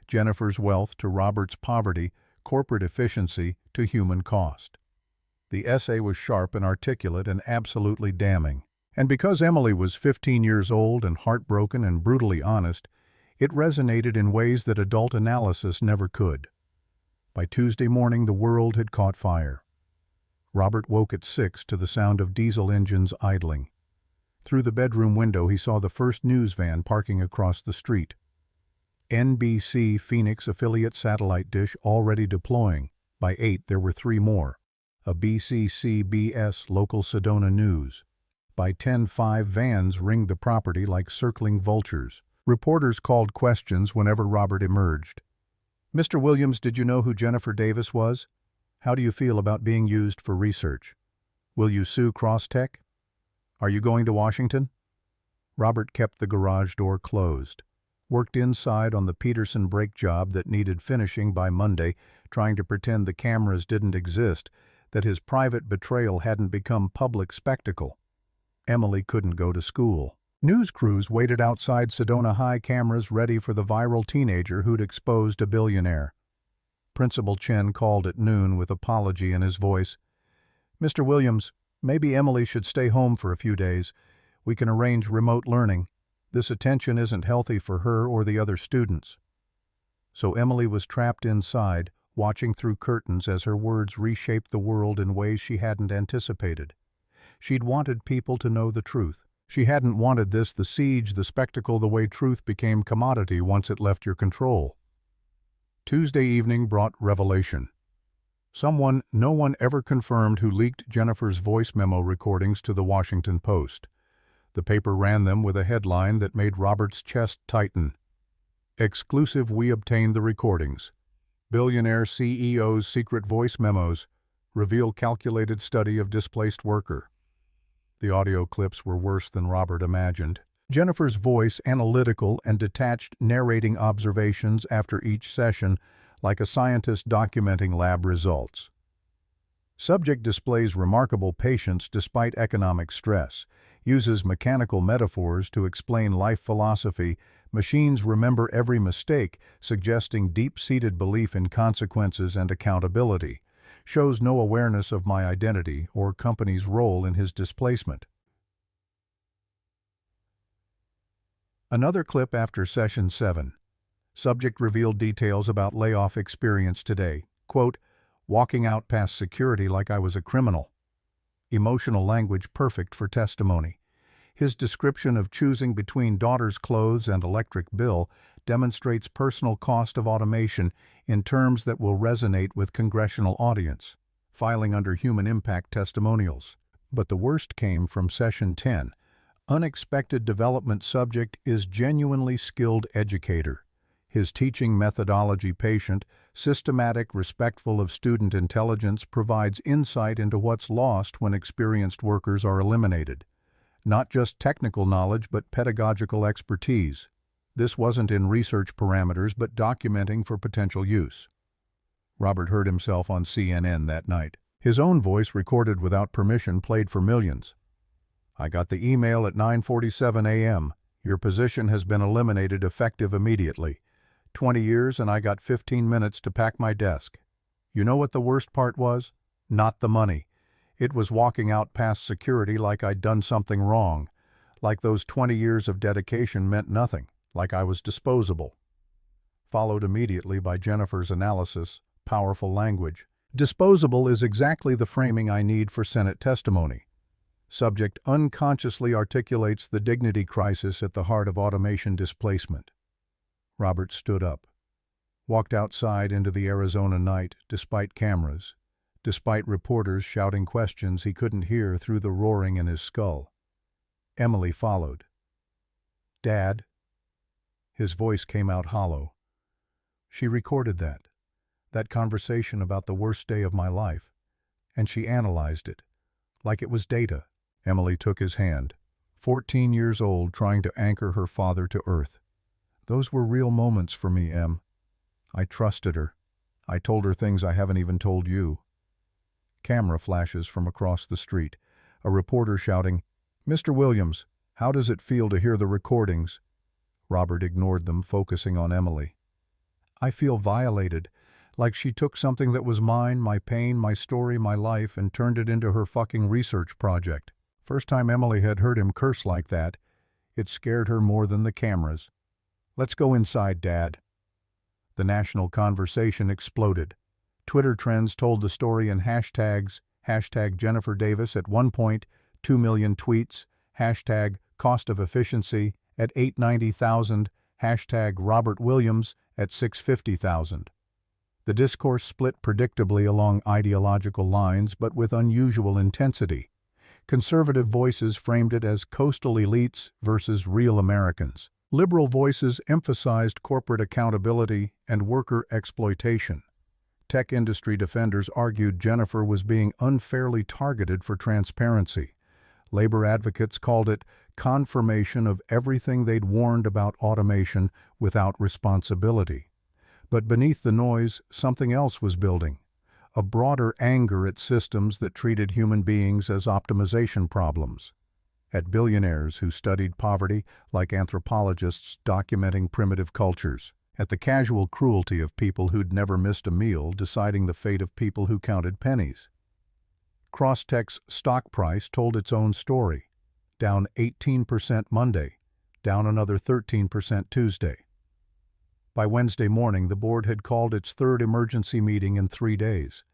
Jennifer's wealth to Robert's poverty, corporate efficiency to human cost. The essay was sharp and articulate and absolutely damning. And because Emily was 15 years old and heartbroken and brutally honest, it resonated in ways that adult analysis never could. By Tuesday morning, the world had caught fire. Robert woke at 6 to the sound of diesel engines idling. Through the bedroom window, he saw the first news van parking across the street. NBC Phoenix affiliate satellite dish already deploying. By 8, there were 3 more. A BCCBS local Sedona News. By 10, 5 vans ringed the property like circling vultures. Reporters called questions whenever Robert emerged. "Mr. Williams, did you know who Jennifer Davis was? How do you feel about being used for research? Will you sue Crosstech? Are you going to Washington?" Robert kept the garage door closed. Worked inside on the Peterson brake job that needed finishing by Monday, trying to pretend the cameras didn't exist, that his private betrayal hadn't become public spectacle. Emily couldn't go to school. News crews waited outside Sedona High, cameras ready for the viral teenager who'd exposed a billionaire. Principal Chen called at noon with apology in his voice. "Mr. Williams, maybe Emily should stay home for a few days. We can arrange remote learning. This attention isn't healthy for her or the other students." So Emily was trapped inside, watching through curtains as her words reshaped the world in ways she hadn't anticipated. She'd wanted people to know the truth. She hadn't wanted this, the siege, the spectacle, the way truth became commodity once it left your control. Tuesday evening brought revelation. Someone no one ever confirmed who leaked Jennifer's voice memo recordings to the Washington Post. The paper ran them with a headline that made Robert's chest tighten. "Exclusive, we obtained the recordings. Billionaire CEO's secret voice memos reveal calculated study of displaced worker." The audio clips were worse than Robert imagined. Jennifer's voice, analytical and detached, narrating observations after each session, like a scientist documenting lab results. Subject displays remarkable patience despite economic stress, uses mechanical metaphors to explain life philosophy, machines remember every mistake, suggesting deep-seated belief in consequences and accountability, shows no awareness of my identity or company's role in his displacement. Another clip after session 7. Subject revealed details about layoff experience today. Quote, "Walking out past security like I was a criminal." emotional language perfect for testimony. His description of choosing between daughter's clothes and electric bill demonstrates personal cost of automation in terms that will resonate with congressional audience, filing under human impact testimonials. But the worst came from Session 10. Unexpected development subject is genuinely skilled educator. His teaching methodology patient, systematic, respectful of student intelligence provides insight into what's lost when experienced workers are eliminated. Not just technical knowledge, but pedagogical expertise. This wasn't in research parameters, but documenting for potential use. Robert heard himself on CNN that night. His own voice, recorded without permission, played for millions. I got the email at 9:47 a.m. Your position has been eliminated effective immediately. 20 years and I got 15 minutes to pack my desk. You know what the worst part was? Not the money. It was walking out past security like I'd done something wrong, like those 20 years of dedication meant nothing, like I was disposable. Followed immediately by Jennifer's analysis, powerful language. Disposable is exactly the framing I need for Senate testimony. Subject unconsciously articulates the dignity crisis at the heart of automation displacement. Robert stood up, walked outside into the Arizona night, despite cameras, despite reporters shouting questions he couldn't hear through the roaring in his skull. Emily followed. "Dad?" His voice came out hollow. She recorded that conversation about the worst day of my life, and she analyzed it, like it was data. Emily took his hand, 14 years old, trying to anchor her father to earth. Those were real moments for me, Em. I trusted her. I told her things I haven't even told you. Camera flashes from across the street, a reporter shouting, "Mr. Williams, how does it feel to hear the recordings?" Robert ignored them, focusing on Emily. "I feel violated, like she took something that was mine, my pain, my story, my life, and turned it into her fucking research project." First time Emily had heard him curse like that, it scared her more than the cameras. "Let's go inside, Dad." The national conversation exploded. Twitter trends told the story in hashtags, hashtag Jennifer Davis at 1.2 million tweets, hashtag cost of efficiency at 890,000, hashtag Robert Williams at 650,000. The discourse split predictably along ideological lines, but with unusual intensity. Conservative voices framed it as coastal elites versus real Americans. Liberal voices emphasized corporate accountability and worker exploitation. Tech industry defenders argued Jennifer was being unfairly targeted for transparency. Labor advocates called it confirmation of everything they'd warned about automation without responsibility. But beneath the noise, something else was building. A broader anger at systems that treated human beings as optimization problems. At billionaires who studied poverty like anthropologists documenting primitive cultures. At the casual cruelty of people who'd never missed a meal deciding the fate of people who counted pennies. Crosstech's stock price told its own story. Down 18% Monday, down another 13% Tuesday. By Wednesday morning, the board had called its third emergency meeting in 3 days.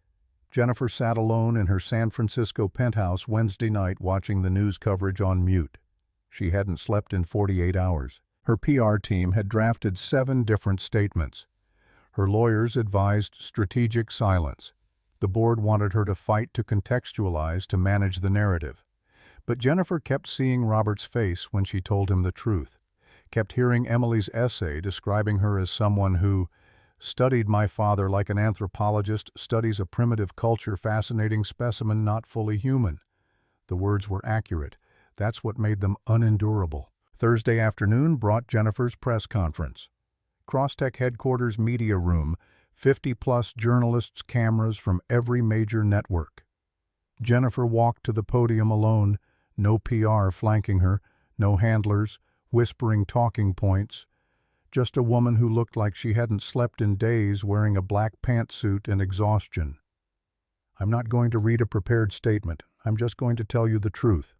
Jennifer sat alone in her San Francisco penthouse Wednesday night watching the news coverage on mute. She hadn't slept in 48 hours. Her PR team had drafted 7 different statements. Her lawyers advised strategic silence. The board wanted her to fight to contextualize, to manage the narrative. But Jennifer kept seeing Robert's face when she told him the truth. Kept hearing Emily's essay describing her as someone who studied my father like an anthropologist studies a primitive culture, fascinating specimen, not fully human. The words were accurate. That's what made them unendurable. Thursday afternoon brought Jennifer's press conference. Crosstech headquarters media room, 50-plus journalists, cameras from every major network. Jennifer walked to the podium alone, no PR flanking her, no handlers, whispering talking points. Just a woman who looked like she hadn't slept in days, wearing a black pantsuit and exhaustion. "I'm not going to read a prepared statement. I'm just going to tell you the truth."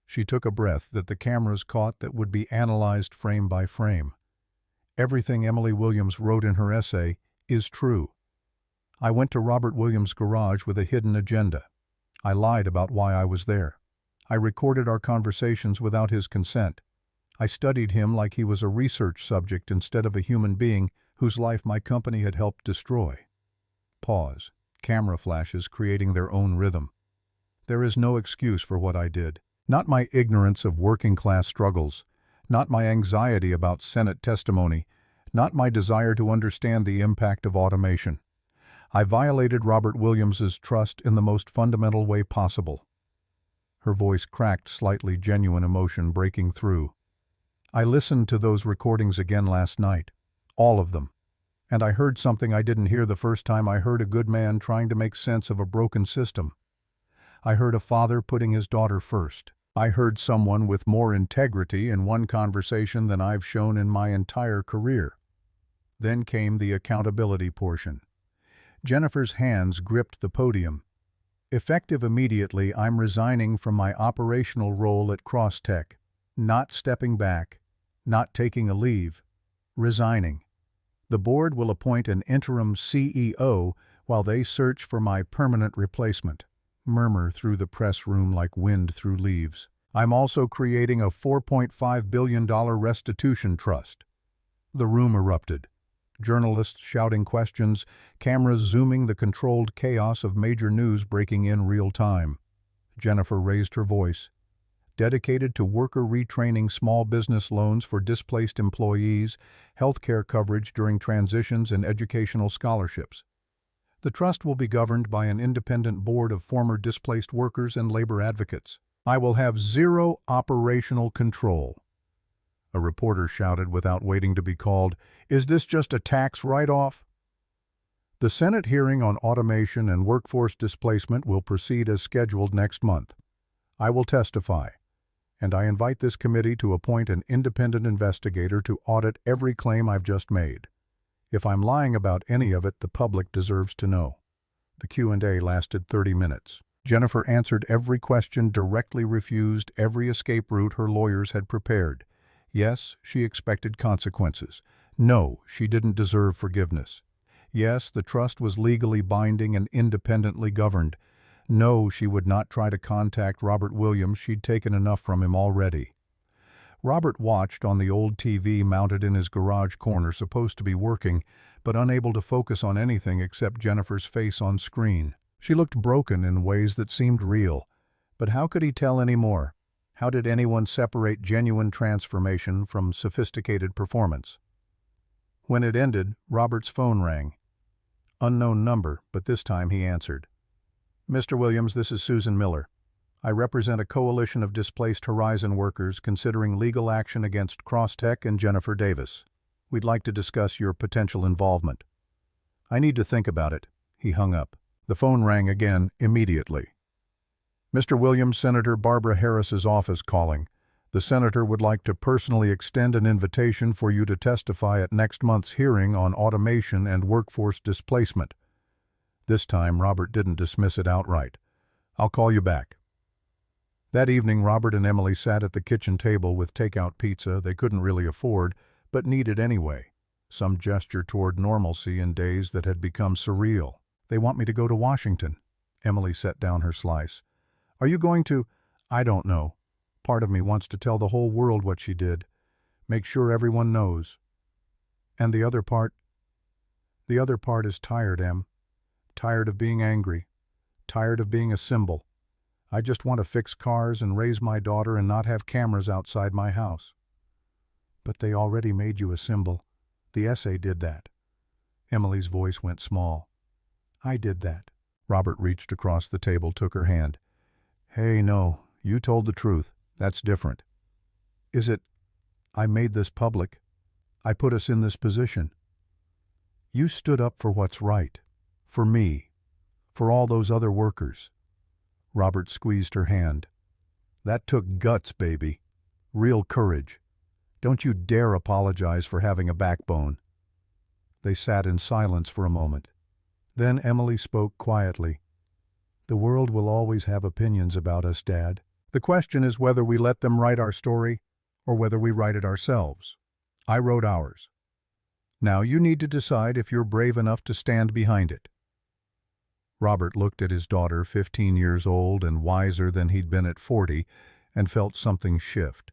She took a breath that the cameras caught that would be analyzed frame by frame. Everything Emily Williams wrote in her essay is true. I went to Robert Williams' garage with a hidden agenda. I lied about why I was there. I recorded our conversations without his consent. I studied him like he was a research subject instead of a human being whose life my company had helped destroy. Pause. Camera flashes creating their own rhythm. There is no excuse for what I did. Not my ignorance of working-class struggles, not my anxiety about Senate testimony, not my desire to understand the impact of automation. I violated Robert Williams's trust in the most fundamental way possible. Her voice cracked slightly, genuine emotion breaking through. I listened to those recordings again last night, all of them, and I heard something I didn't hear the first time I heard a good man trying to make sense of a broken system. I heard a father putting his daughter first. I heard someone with more integrity in one conversation than I've shown in my entire career. Then came the accountability portion. Jennifer's hands gripped the podium. Effective immediately, I'm resigning from my operational role at Crosstech. Not stepping back, not taking a leave, resigning. The board will appoint an interim CEO while they search for my permanent replacement. Murmur through the press room like wind through leaves. I'm also creating a $4.5 billion restitution trust. The room erupted. Journalists shouting questions, cameras zooming the controlled chaos of major news breaking in real time. Jennifer raised her voice. Dedicated to worker retraining, small business loans for displaced employees, healthcare coverage during transitions, and educational scholarships. The trust will be governed by an independent board of former displaced workers and labor advocates. I will have zero operational control. A reporter shouted without waiting to be called, "Is this just a tax write-off?" The Senate hearing on automation and workforce displacement will proceed as scheduled next month. I will testify, and I invite this committee to appoint an independent investigator to audit every claim I've just made. If I'm lying about any of it, the public deserves to know. The Q&A lasted 30 minutes. Jennifer answered every question, directly refused every escape route her lawyers had prepared. Yes, she expected consequences. No, she didn't deserve forgiveness. Yes, the trust was legally binding and independently governed. No, she would not try to contact Robert Williams. She'd taken enough from him already. Robert watched on the old TV mounted in his garage corner, supposed to be working, but unable to focus on anything except Jennifer's face on screen. She looked broken in ways that seemed real, but how could he tell any more? How did anyone separate genuine transformation from sophisticated performance? When it ended, Robert's phone rang. Unknown number, but this time he answered. "Mr. Williams, this is Susan Miller. I represent a coalition of displaced Horizon workers considering legal action against Crosstech and Jennifer Davis. We'd like to discuss your potential involvement." "I need to think about it." He hung up. The phone rang again immediately. "Mr. Williams, Senator Barbara Harris's office calling. The senator would like to personally extend an invitation for you to testify at next month's hearing on automation and workforce displacement." This time, Robert didn't dismiss it outright. "I'll call you back." That evening, Robert and Emily sat at the kitchen table with takeout pizza they couldn't really afford, but needed anyway. Some gesture toward normalcy in days that had become surreal. "They want me to go to Washington." Emily set down her slice. "Are you going to?" "I don't know. Part of me wants to tell the whole world what she did. Make sure everyone knows." "And the other part?" "The other part is tired, Em. Tired of being angry. Tired of being a symbol. I just want to fix cars and raise my daughter and not have cameras outside my house." "But they already made you a symbol. The essay did that." Emily's voice went small. "I did that." Robert reached across the table, took her hand. "Hey, no, you told the truth. That's different." "Is it? I made this public. I put us in this position. You stood up for what's right. For me. For all those other workers." Robert squeezed her hand. "That took guts, baby. Real courage. Don't you dare apologize for having a backbone." They sat in silence for a moment. Then Emily spoke quietly. "The world will always have opinions about us, Dad. The question is whether we let them write our story or whether we write it ourselves. I wrote ours. Now you need to decide if you're brave enough to stand behind it." Robert looked at his daughter, 15 years old and wiser than he'd been at 40, and felt something shift.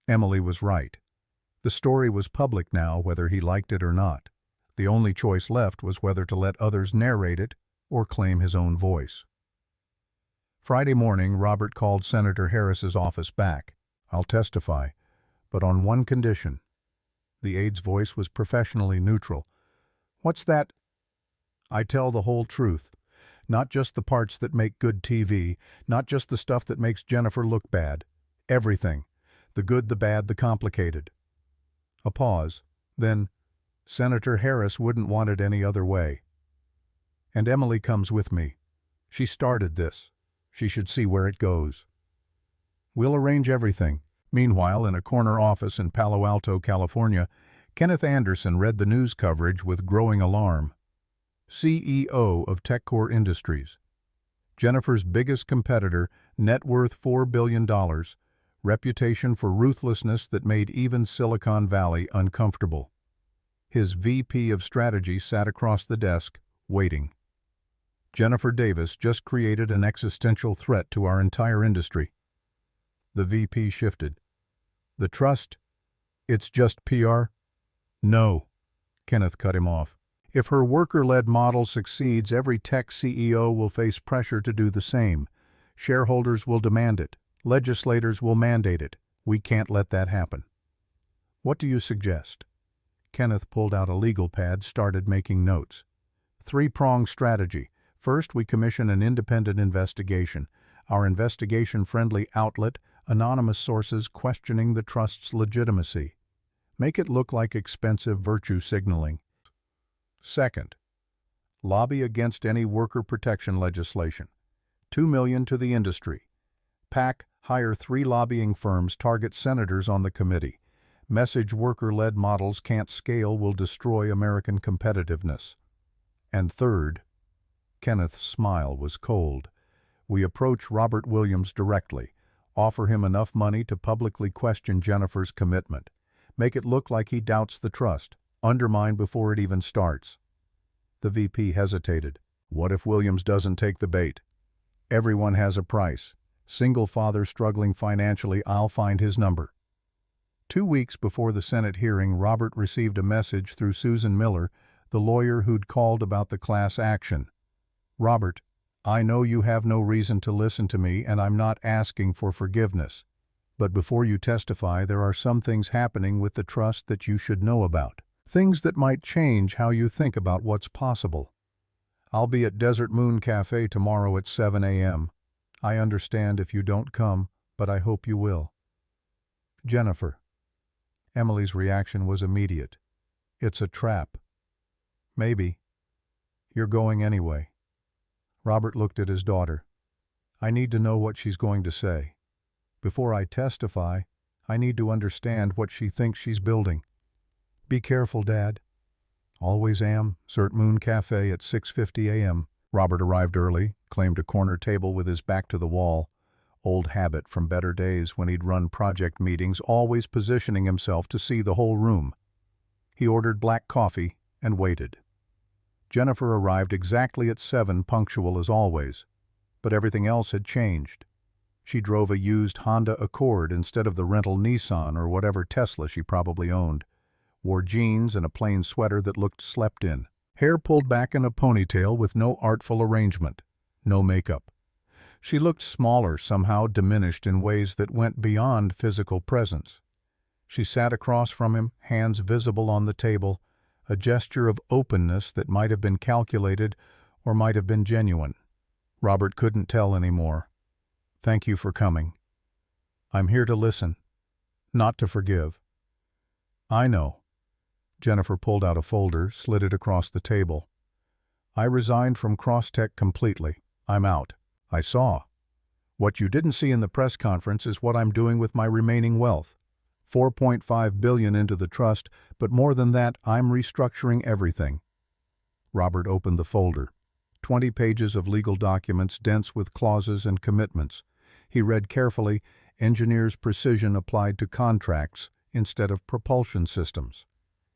Emily was right. The story was public now, whether he liked it or not. The only choice left was whether to let others narrate it or claim his own voice. Friday morning, Robert called Senator Harris's office back. "I'll testify, but on one condition." The aide's voice was professionally neutral. "What's that?" "I tell the whole truth. Not just the parts that make good TV, not just the stuff that makes Jennifer look bad. Everything. The good, the bad, the complicated." A pause. Then, "Senator Harris wouldn't want it any other way. And Emily comes with me. She started this. She should see where it goes. We'll arrange everything." Meanwhile, in a corner office in Palo Alto, California, Kenneth Anderson read the news coverage with growing alarm. CEO of TechCore Industries. Jennifer's biggest competitor, net worth $4 billion, reputation for ruthlessness that made even Silicon Valley uncomfortable. His VP of strategy sat across the desk, waiting. "Jennifer Davis just created an existential threat to our entire industry." The VP shifted. "The trust? It's just PR?" "No," Kenneth cut him off. "If her worker-led model succeeds, every tech CEO will face pressure to do the same. Shareholders will demand it. Legislators will mandate it. We can't let that happen." "What do you suggest?" Kenneth pulled out a legal pad, started making notes. "Three-pronged strategy. First, we commission an independent investigation. Our investigation-friendly outlet, anonymous sources questioning the trust's legitimacy. Make it look like expensive virtue signaling. Second, lobby against any worker protection legislation. $2 million to the industry. PAC, hire 3 lobbying firms, target senators on the committee. Message worker-led models can't scale, will destroy American competitiveness. And third," Kenneth's smile was cold, "we approach Robert Williams directly, offer him enough money to publicly question Jennifer's commitment, make it look like he doubts the trust, undermine before it even starts." The VP hesitated. "What if Williams doesn't take the bait? Everyone has a price. Single father struggling financially, I'll find his number." 2 weeks before the Senate hearing, Robert received a message through Susan Miller, the lawyer who'd called about the class action. "Robert, I know you have no reason to listen to me, and I'm not asking for forgiveness. But before you testify, there are some things happening with the trust that you should know about. Things that might change how you think about what's possible. I'll be at Desert Moon Cafe tomorrow at 7 a.m. I understand if you don't come, but I hope you will. Jennifer." Emily's reaction was immediate. "It's a trap." "Maybe. You're going anyway." Robert looked at his daughter. "I need to know what she's going to say. Before I testify, I need to understand what she thinks she's building." "Be careful, Dad." "Always am. Desert Moon Cafe at 6:50 a.m. Robert arrived early, claimed a corner table with his back to the wall. Old habit from better days when he'd run project meetings, always positioning himself to see the whole room. He ordered black coffee and waited. Jennifer arrived exactly at 7, punctual as always. But everything else had changed. She drove a used Honda Accord instead of the rental Nissan or whatever Tesla she probably owned. Wore jeans and a plain sweater that looked slept in. Hair pulled back in a ponytail with no artful arrangement. No makeup. She looked smaller, somehow diminished in ways that went beyond physical presence. She sat across from him, hands visible on the table, a gesture of openness that might have been calculated or might have been genuine. Robert couldn't tell anymore. "Thank you for coming. I'm here to listen, not to forgive." "I know." Jennifer pulled out a folder, slid it across the table. "I resigned from Crosstech completely. I'm out." "I saw. What you didn't see in the press conference is what I'm doing with my remaining wealth. $4.5 billion into the trust, but more than that, I'm restructuring everything." Robert opened the folder. 20 pages of legal documents dense with clauses and commitments. He read carefully, engineers' precision applied to contracts instead of propulsion systems.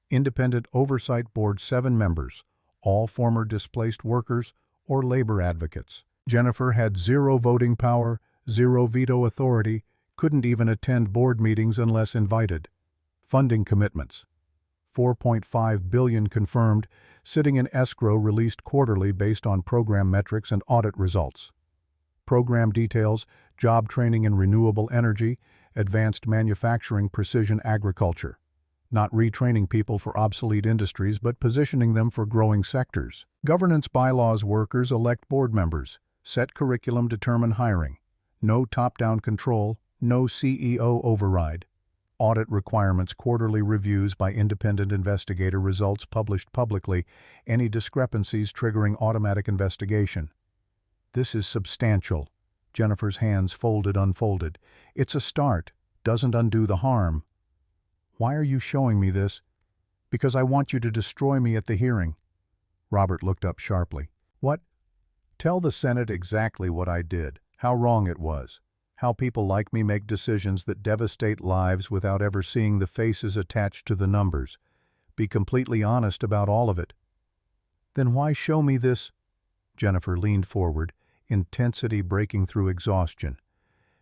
Independent Oversight Board 7 members, all former displaced workers, or labor advocates. Jennifer had zero voting power, zero veto authority, couldn't even attend board meetings unless invited. Funding commitments. $4.5 billion confirmed, sitting in escrow released quarterly based on program metrics and audit results. Program details, job training in renewable energy, advanced manufacturing, precision agriculture. Not retraining people for obsolete industries, but positioning them for growing sectors. Governance bylaws. Workers elect board members. Set curriculum, determine hiring. No top-down control, no CEO override. Audit requirements. Quarterly reviews by independent investigator. Results published publicly. Any discrepancies triggering automatic investigation. This is substantial. Jennifer's hands unfolded. It's a start. Doesn't undo the harm. Why are you showing me this? Because I want you to destroy me at the hearing. Robert looked up sharply. What? Tell the Senate exactly what I did, how wrong it was, how people like me make decisions that devastate lives without ever seeing the faces attached to the numbers. Be completely honest about all of it. Then why show me this? Jennifer leaned forward, intensity breaking through exhaustion.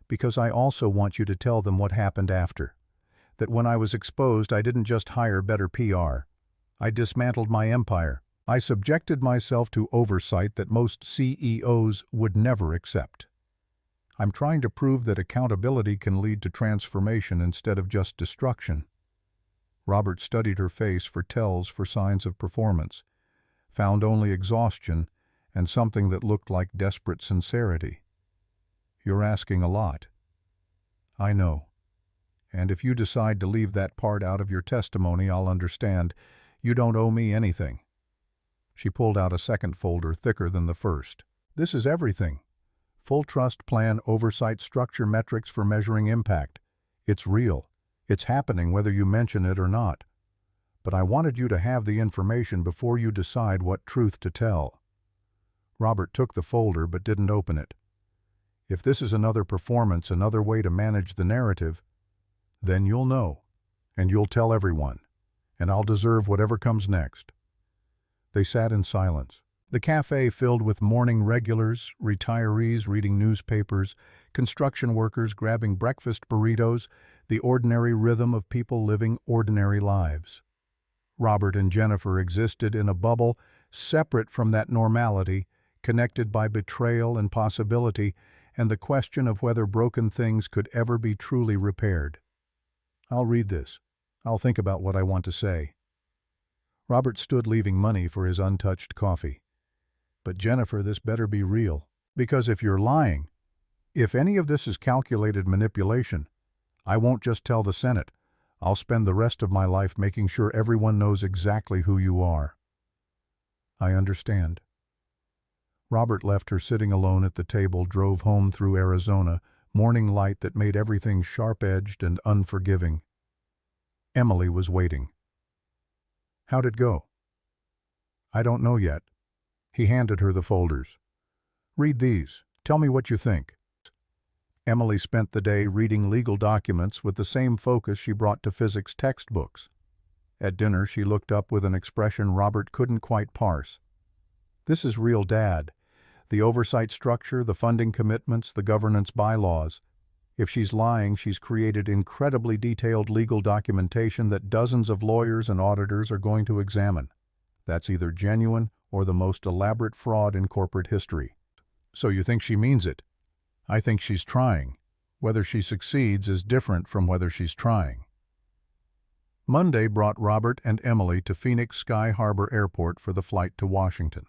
Because I also want you to tell them what happened after. That when I was exposed, I didn't just hire better PR. I dismantled my empire. I subjected myself to oversight that most CEOs would never accept. I'm trying to prove that accountability can lead to transformation instead of just destruction. Robert studied her face for tells for signs of performance, found only exhaustion and something that looked like desperate sincerity. You're asking a lot. I know. And if you decide to leave that part out of your testimony, I'll understand. You don't owe me anything. She pulled out a second folder thicker than the first. This is everything. Full trust plan, oversight structure, metrics for measuring impact. It's real. It's happening whether you mention it or not. But I wanted you to have the information before you decide what truth to tell. Robert took the folder but didn't open it. If this is another performance, another way to manage the narrative, then you'll know, and you'll tell everyone, and I'll deserve whatever comes next. They sat in silence. The cafe filled with morning regulars, retirees reading newspapers, construction workers grabbing breakfast burritos, the ordinary rhythm of people living ordinary lives. Robert and Jennifer existed in a bubble separate from that normality, connected by betrayal and possibility, and the question of whether broken things could ever be truly repaired. I'll read this. I'll think about what I want to say. Robert stood leaving money for his untouched coffee. But Jennifer, this better be real. Because if you're lying, if any of this is calculated manipulation, I won't just tell the Senate. I'll spend the rest of my life making sure everyone knows exactly who you are. I understand. Robert left her sitting alone at the table, drove home through Arizona, morning light that made everything sharp-edged and unforgiving. Emily was waiting. How'd it go? I don't know yet. He handed her the folders. Read these. Tell me what you think. Emily spent the day reading legal documents with the same focus she brought to physics textbooks. At dinner, she looked up with an expression Robert couldn't quite parse. This is real, Dad. The oversight structure, the funding commitments, the governance bylaws. If she's lying, she's created incredibly detailed legal documentation that dozens of lawyers and auditors are going to examine. That's either genuine or the most elaborate fraud in corporate history. So you think she means it? I think she's trying. Whether she succeeds is different from whether she's trying. Monday brought Robert and Emily to Phoenix Sky Harbor Airport for the flight to Washington.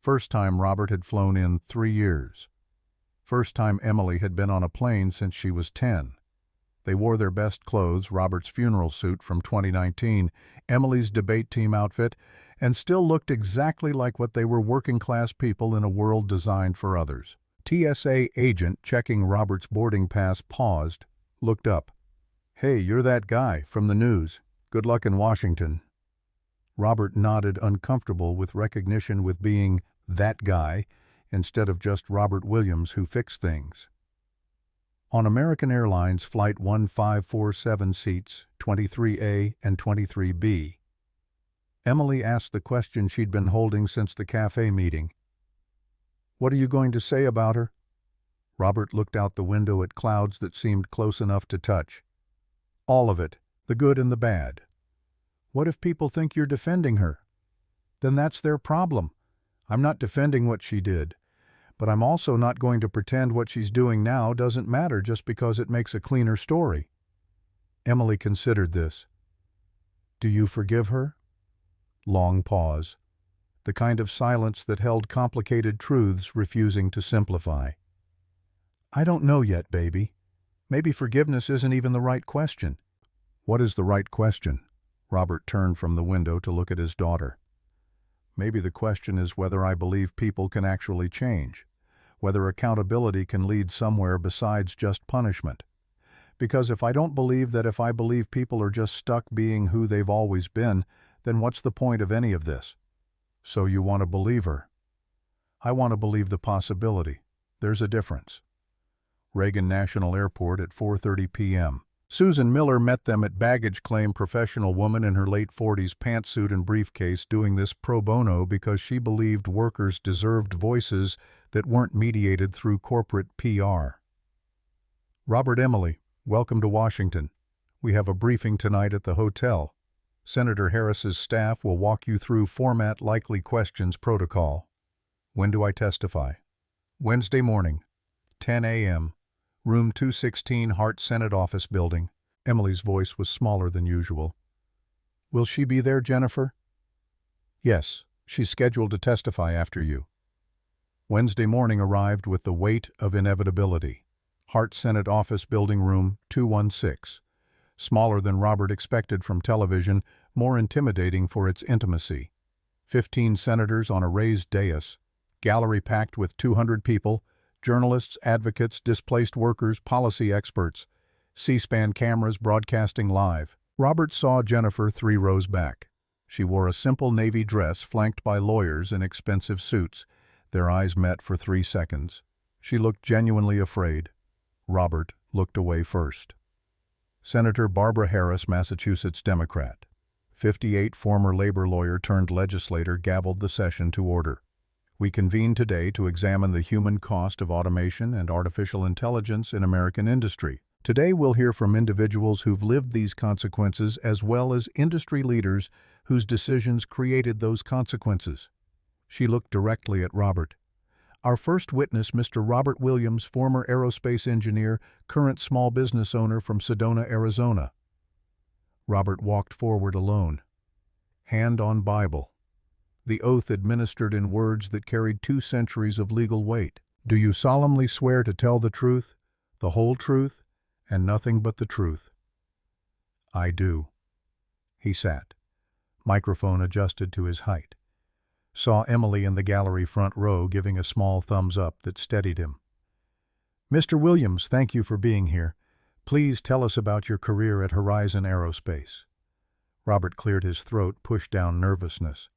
First time Robert had flown in 3 years. First time Emily had been on a plane since she was 10. They wore their best clothes, Robert's funeral suit from 2019, Emily's debate team outfit, and still looked exactly like what they were, working-class people in a world designed for others. TSA agent checking Robert's boarding pass paused, looked up. Hey, you're that guy from the news. Good luck in Washington. Robert nodded, uncomfortable with recognition with being that guy instead of just Robert Williams who fixed things. On American Airlines Flight 1547 seats 23A and 23B, Emily asked the question she'd been holding since the cafe meeting. What are you going to say about her? Robert looked out the window at clouds that seemed close enough to touch. All of it, the good and the bad. What if people think you're defending her? Then that's their problem. I'm not defending what she did, but I'm also not going to pretend what she's doing now doesn't matter just because it makes a cleaner story. Emily considered this. Do you forgive her? Long pause. The kind of silence that held complicated truths refusing to simplify. I don't know yet, baby. Maybe forgiveness isn't even the right question. What is the right question? Robert turned from the window to look at his daughter. Maybe the question is whether I believe people can actually change, whether accountability can lead somewhere besides just punishment. Because if I believe people are just stuck being who they've always been, then what's the point of any of this? So you want to believe her? I want to believe the possibility. There's a difference. Reagan National Airport at 4:30 p.m. Susan Miller met them at baggage claim. Professional woman in her late 40s, pantsuit and briefcase, doing this pro bono because she believed workers deserved voices that weren't mediated through corporate PR. Robert, Emily, welcome to Washington. We have a briefing tonight at the hotel. Senator Harris's staff will walk you through format, likely questions, protocol. When do I testify? Wednesday morning, 10 a.m. Room 216, Hart Senate Office Building. Emily's voice was smaller than usual. Will she be there, Jennifer? Yes, she's scheduled to testify after you. Wednesday morning arrived with the weight of inevitability. Hart Senate Office Building, Room 216. Smaller than Robert expected from television, more intimidating for its intimacy. 15 senators on a raised dais. Gallery packed with 200 people. Journalists, advocates, displaced workers, policy experts. C-SPAN cameras broadcasting live. Robert saw Jennifer 3 rows back. She wore a simple navy dress flanked by lawyers in expensive suits. Their eyes met for 3 seconds. She looked genuinely afraid. Robert looked away first. Senator Barbara Harris, Massachusetts Democrat. 58, former labor lawyer turned legislator, gavelled the session to order. We convene today to examine the human cost of automation and artificial intelligence in American industry. Today we'll hear from individuals who've lived these consequences as well as industry leaders whose decisions created those consequences. She looked directly at Robert. Our first witness, Mr. Robert Williams, former aerospace engineer, current small business owner from Sedona, Arizona. Robert walked forward alone. Hand on Bible. The oath administered in words that carried 2 centuries of legal weight. Do you solemnly swear to tell the truth, the whole truth, and nothing but the truth? I do. He sat. Microphone adjusted to his height. Saw Emily in the gallery front row giving a small thumbs up that steadied him. Mr. Williams, thank you for being here. Please tell us about your career at Horizon Aerospace. Robert cleared his throat, pushed down nervousness.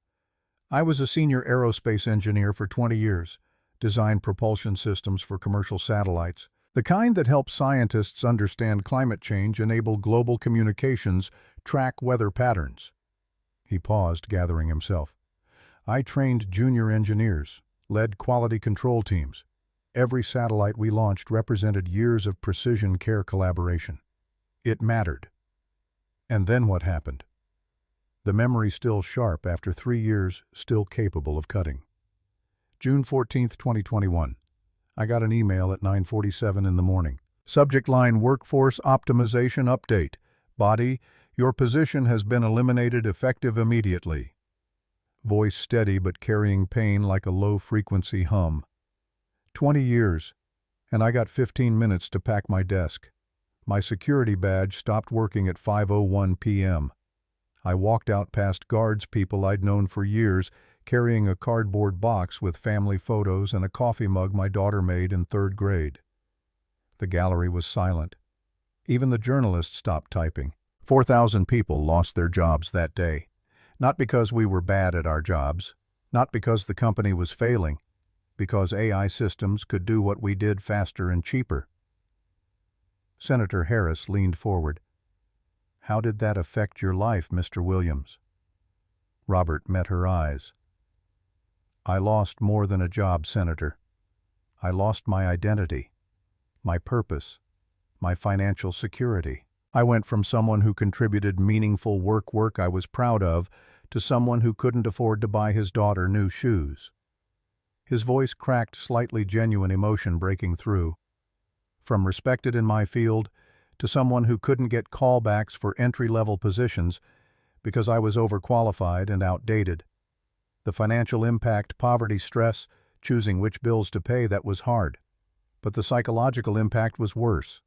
I was a senior aerospace engineer for 20 years, designed propulsion systems for commercial satellites, the kind that help scientists understand climate change, enable global communications, track weather patterns. He paused, gathering himself. I trained junior engineers, led quality control teams. Every satellite we launched represented years of precision care collaboration. It mattered. And then what happened? The memory still sharp after 3 years, still capable of cutting. June 14, 2021. I got an email at 9:47 in the morning. Subject line: Workforce Optimization Update. Body: Your position has been eliminated effective immediately. Voice steady but carrying pain like a low-frequency hum. 20 years, and I got 15 minutes to pack my desk. My security badge stopped working at 5:01 p.m. I walked out past guards, people I'd known for years, carrying a cardboard box with family photos and a coffee mug my daughter made in 3rd grade. The gallery was silent. Even the journalists stopped typing. 4,000 people lost their jobs that day. Not because we were bad at our jobs, not because the company was failing, because AI systems could do what we did faster and cheaper. Senator Harris leaned forward. How did that affect your life, Mr. Williams? Robert met her eyes. I lost more than a job, Senator. I lost my identity, my purpose, my financial security. I went from someone who contributed meaningful work I was proud of to someone who couldn't afford to buy his daughter new shoes. His voice cracked, slightly genuine emotion breaking through. From respected in my field to someone who couldn't get callbacks for entry-level positions because I was overqualified and outdated. The financial impact, poverty, stress, choosing which bills to pay, that was hard. But the psychological impact was worse.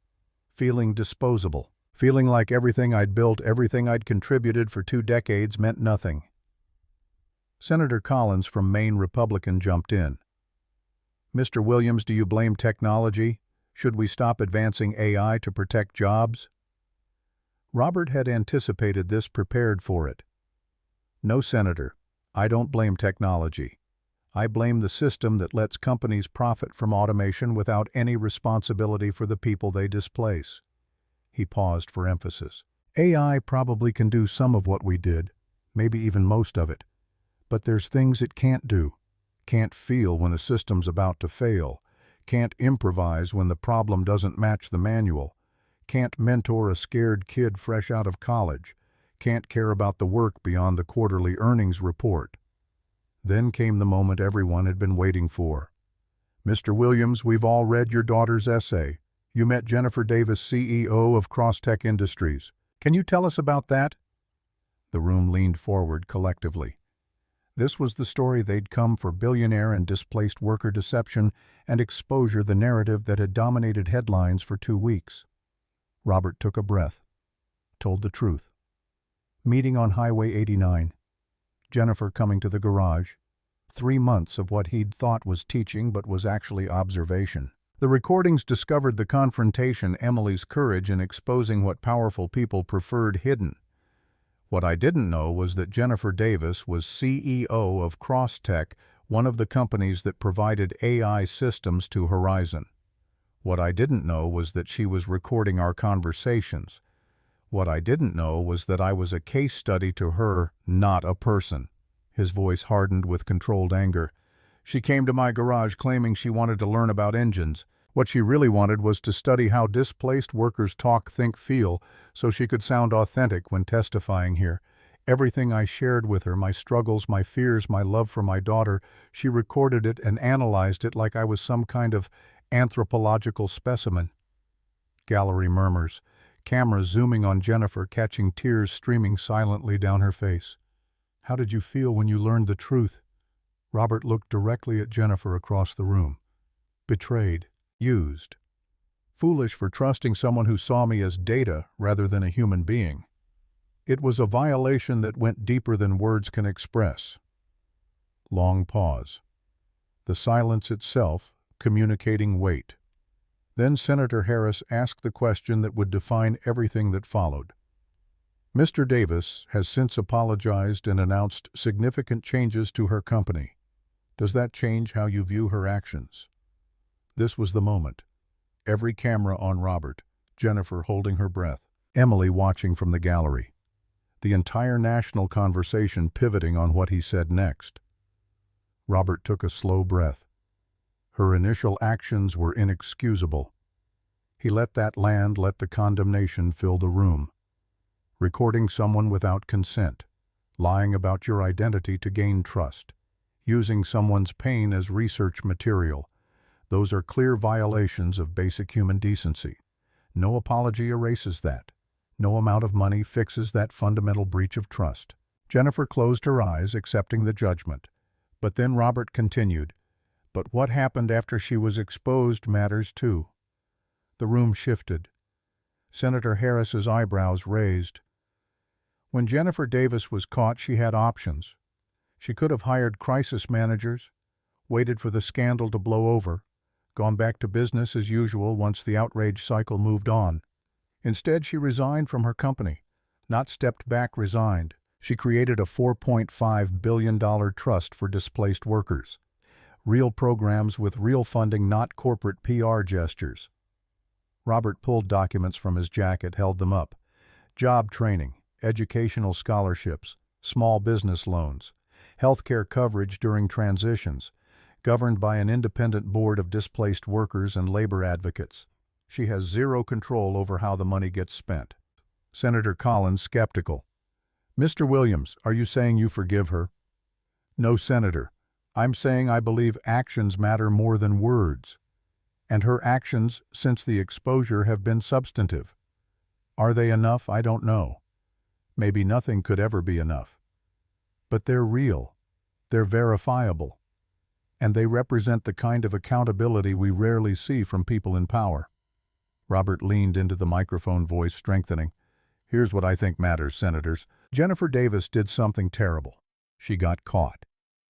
Feeling disposable. Feeling like everything I'd built, everything I'd contributed for 2 decades meant nothing. Senator Collins from Maine, Republican, jumped in. "Mr. Williams, do you blame technology? Should we stop advancing AI to protect jobs?" Robert had anticipated this, prepared for it. "No, Senator. I don't blame technology. I blame the system that lets companies profit from automation without any responsibility for the people they displace." He paused for emphasis. "AI probably can do some of what we did, maybe even most of it. But there's things it can't do. Can't feel when a system's about to fail. Can't improvise when the problem doesn't match the manual. Can't mentor a scared kid fresh out of college. Can't care about the work beyond the quarterly earnings report." Then came the moment everyone had been waiting for. "Mr. Williams, we've all read your daughter's essay. You met Jennifer Davis, CEO of Crosstech Industries. Can you tell us about that?" The room leaned forward collectively. This was the story they'd come for: billionaire and displaced worker deception and exposure, the narrative that had dominated headlines for 2 weeks. Robert took a breath, told the truth. Meeting on Highway 89. Jennifer coming to the garage. 3 months of what he'd thought was teaching but was actually observation. The recordings discovered the confrontation, Emily's courage in exposing what powerful people preferred hidden. What I didn't know was that Jennifer Davis was CEO of Crosstech, one of the companies that provided AI systems to Horizon. What I didn't know was that she was recording our conversations. What I didn't know was that I was a case study to her, not a person. His voice hardened with controlled anger. "She came to my garage claiming she wanted to learn about engines. What she really wanted was to study how displaced workers talk, think, feel, so she could sound authentic when testifying here. Everything I shared with her, my struggles, my fears, my love for my daughter, she recorded it and analyzed it like I was some kind of anthropological specimen." Gallery murmurs. Camera zooming on Jennifer, catching tears streaming silently down her face. "How did you feel when you learned the truth?" Robert looked directly at Jennifer across the room. "Betrayed. Used. Foolish for trusting someone who saw me as data rather than a human being. It was a violation that went deeper than words can express." Long pause. The silence itself communicating weight. Then Senator Harris asked the question that would define everything that followed. "Mr. Davis has since apologized and announced significant changes to her company. Does that change how you view her actions?" This was the moment. Every camera on Robert, Jennifer holding her breath, Emily watching from the gallery. The entire national conversation pivoting on what he said next. Robert took a slow breath. Her initial actions were inexcusable. He let that land, let the condemnation fill the room. Recording someone without consent, lying about your identity to gain trust, using someone's pain as research material. Those are clear violations of basic human decency. No apology erases that. No amount of money fixes that fundamental breach of trust. Jennifer closed her eyes, accepting the judgment. But then Robert continued, "But what happened after she was exposed matters too." The room shifted. Senator Harris's eyebrows raised. When Jennifer Davis was caught, she had options. She could have hired crisis managers, waited for the scandal to blow over, gone back to business as usual once the outrage cycle moved on. Instead, she resigned from her company. Not stepped back, resigned. She created a $4.5 billion trust for displaced workers. Real programs with real funding, not corporate PR gestures. Robert pulled documents from his jacket, held them up. Job training, educational scholarships, small business loans, healthcare coverage during transitions, governed by an independent board of displaced workers and labor advocates. She has zero control over how the money gets spent. Senator Collins, skeptical. Mr. Williams, are you saying you forgive her? No, Senator. I'm saying I believe actions matter more than words. And her actions since the exposure have been substantive. Are they enough? I don't know. Maybe nothing could ever be enough. But they're real. They're verifiable. And they represent the kind of accountability we rarely see from people in power. Robert leaned into the microphone, voice strengthening. Here's what I think matters, Senators. Jennifer Davis did something terrible. She got caught.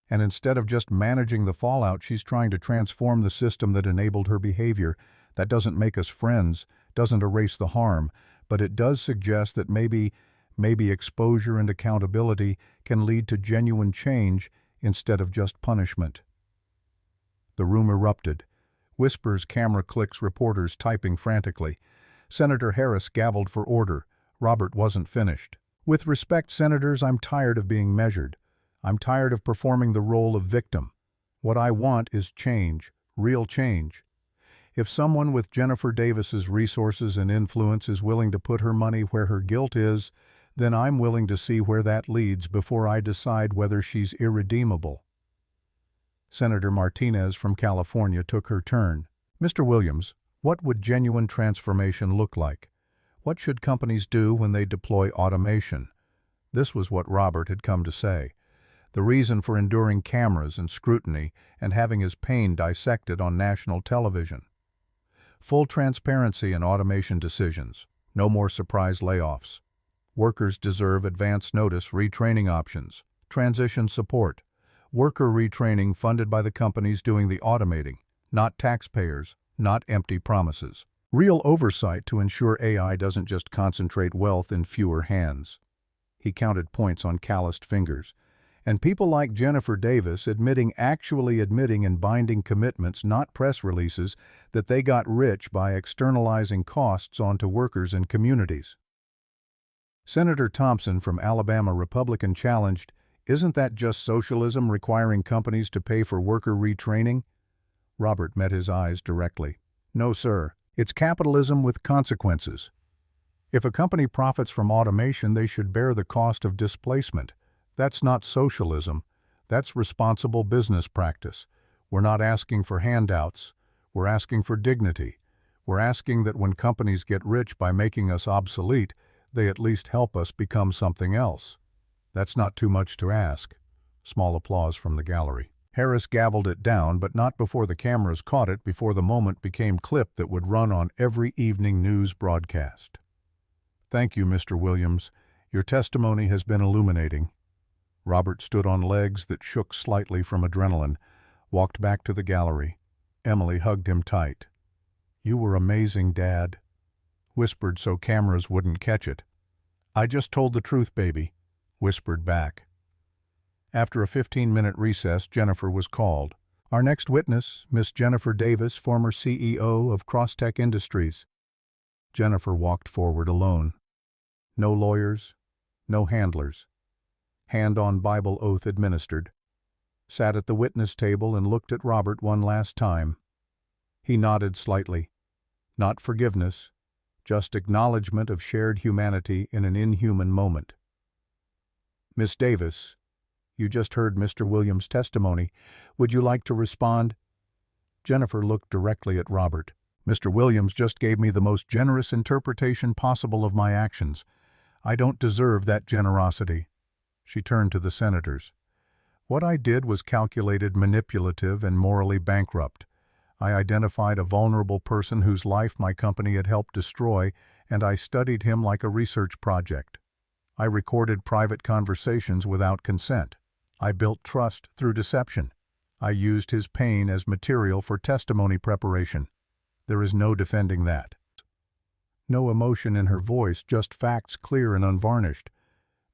And instead of just managing the fallout, she's trying to transform the system that enabled her behavior. That doesn't make us friends, doesn't erase the harm, but it does suggest that maybe exposure and accountability can lead to genuine change instead of just punishment. The room erupted. Whispers, camera clicks, reporters typing frantically. Senator Harris gavelled for order. Robert wasn't finished. With respect, Senators, I'm tired of being measured. I'm tired of performing the role of victim. What I want is change, real change. If someone with Jennifer Davis's resources and influence is willing to put her money where her guilt is, then I'm willing to see where that leads before I decide whether she's irredeemable. Senator Martinez from California took her turn. Mr. Williams, what would genuine transformation look like? What should companies do when they deploy automation? This was what Robert had come to say. The reason for enduring cameras and scrutiny and having his pain dissected on national television. Full transparency in automation decisions. No more surprise layoffs. Workers deserve advance notice retraining options. Transition support. Worker retraining funded by the companies doing the automating, not taxpayers, not empty promises. Real oversight to ensure AI doesn't just concentrate wealth in fewer hands. He counted points on calloused fingers. And people like Jennifer Davis actually admitting in binding commitments, not press releases, that they got rich by externalizing costs onto workers and communities. Senator Thompson from Alabama, Republican, challenged, isn't that just socialism requiring companies to pay for worker retraining? Robert met his eyes directly. No, sir. It's capitalism with consequences. If a company profits from automation, they should bear the cost of displacement. That's not socialism. That's responsible business practice. We're not asking for handouts. We're asking for dignity. We're asking that when companies get rich by making us obsolete, they at least help us become something else. That's not too much to ask. Small applause from the gallery. Harris gavelled it down, but not before the cameras caught it, before the moment became clip that would run on every evening news broadcast. Thank you, Mr. Williams. Your testimony has been illuminating. Robert stood on legs that shook slightly from adrenaline, walked back to the gallery. Emily hugged him tight. You were amazing, Dad. Whispered so cameras wouldn't catch it. I just told the truth, baby. Whispered back. After a 15-minute recess, Jennifer was called. Our next witness, Miss Jennifer Davis, former CEO of Crosstech Industries. Jennifer walked forward alone. No lawyers, no handlers. Hand on Bible oath administered. Sat at the witness table and looked at Robert one last time. He nodded slightly. Not forgiveness, just acknowledgement of shared humanity in an inhuman moment. Miss Davis, you just heard Mr. Williams' testimony. Would you like to respond? Jennifer looked directly at Robert. Mr. Williams just gave me the most generous interpretation possible of my actions. I don't deserve that generosity. She turned to the senators. What I did was calculated, manipulative, and morally bankrupt. I identified a vulnerable person whose life my company had helped destroy, and I studied him like a research project. I recorded private conversations without consent. I built trust through deception. I used his pain as material for testimony preparation. There is no defending that. No emotion in her voice, just facts clear and unvarnished.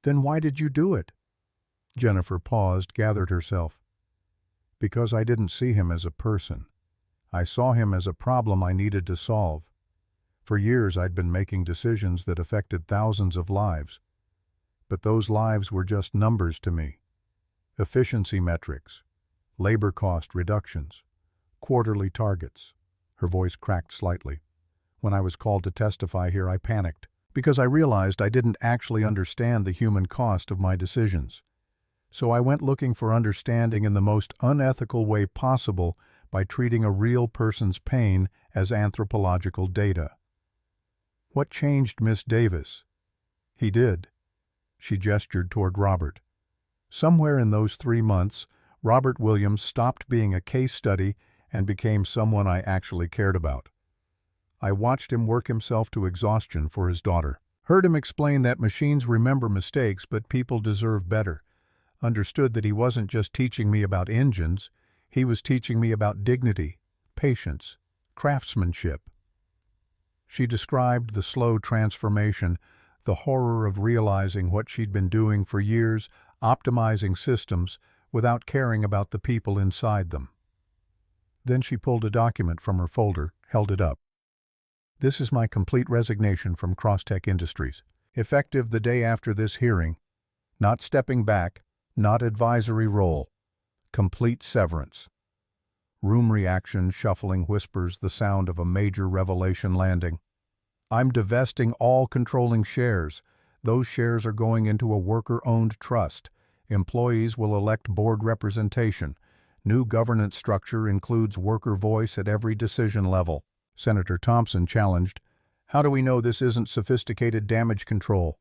Then why did you do it? Jennifer paused, gathered herself. Because I didn't see him as a person. I saw him as a problem I needed to solve. For years I'd been making decisions that affected thousands of lives. But those lives were just numbers to me. Efficiency metrics. labor cost reductions, quarterly targets. Her voice cracked slightly. When I was called to testify here, I panicked, because I realized I didn't actually understand the human cost of my decisions. So I went looking for understanding in the most unethical way possible by treating a real person's pain as anthropological data. What changed Miss Davis? He did. She gestured toward Robert. Somewhere in those 3 months, Robert Williams stopped being a case study and became someone I actually cared about. I watched him work himself to exhaustion for his daughter. Heard him explain that machines remember mistakes, but people deserve better. Understood that he wasn't just teaching me about engines, he was teaching me about dignity, patience, craftsmanship. She described the slow transformation, the horror of realizing what she'd been doing for years, optimizing systems, without caring about the people inside them. Then she pulled a document from her folder, held it up. This is my complete resignation from Crosstech Industries, effective the day after this hearing. Not stepping back, not advisory role. Complete severance. Room reaction, shuffling whispers, the sound of a major revelation landing. I'm divesting all controlling shares. Those shares are going into a worker-owned trust. Employees will elect board representation. New governance structure includes worker voice at every decision level. Senator Thompson challenged, "How do we know this isn't sophisticated damage control?"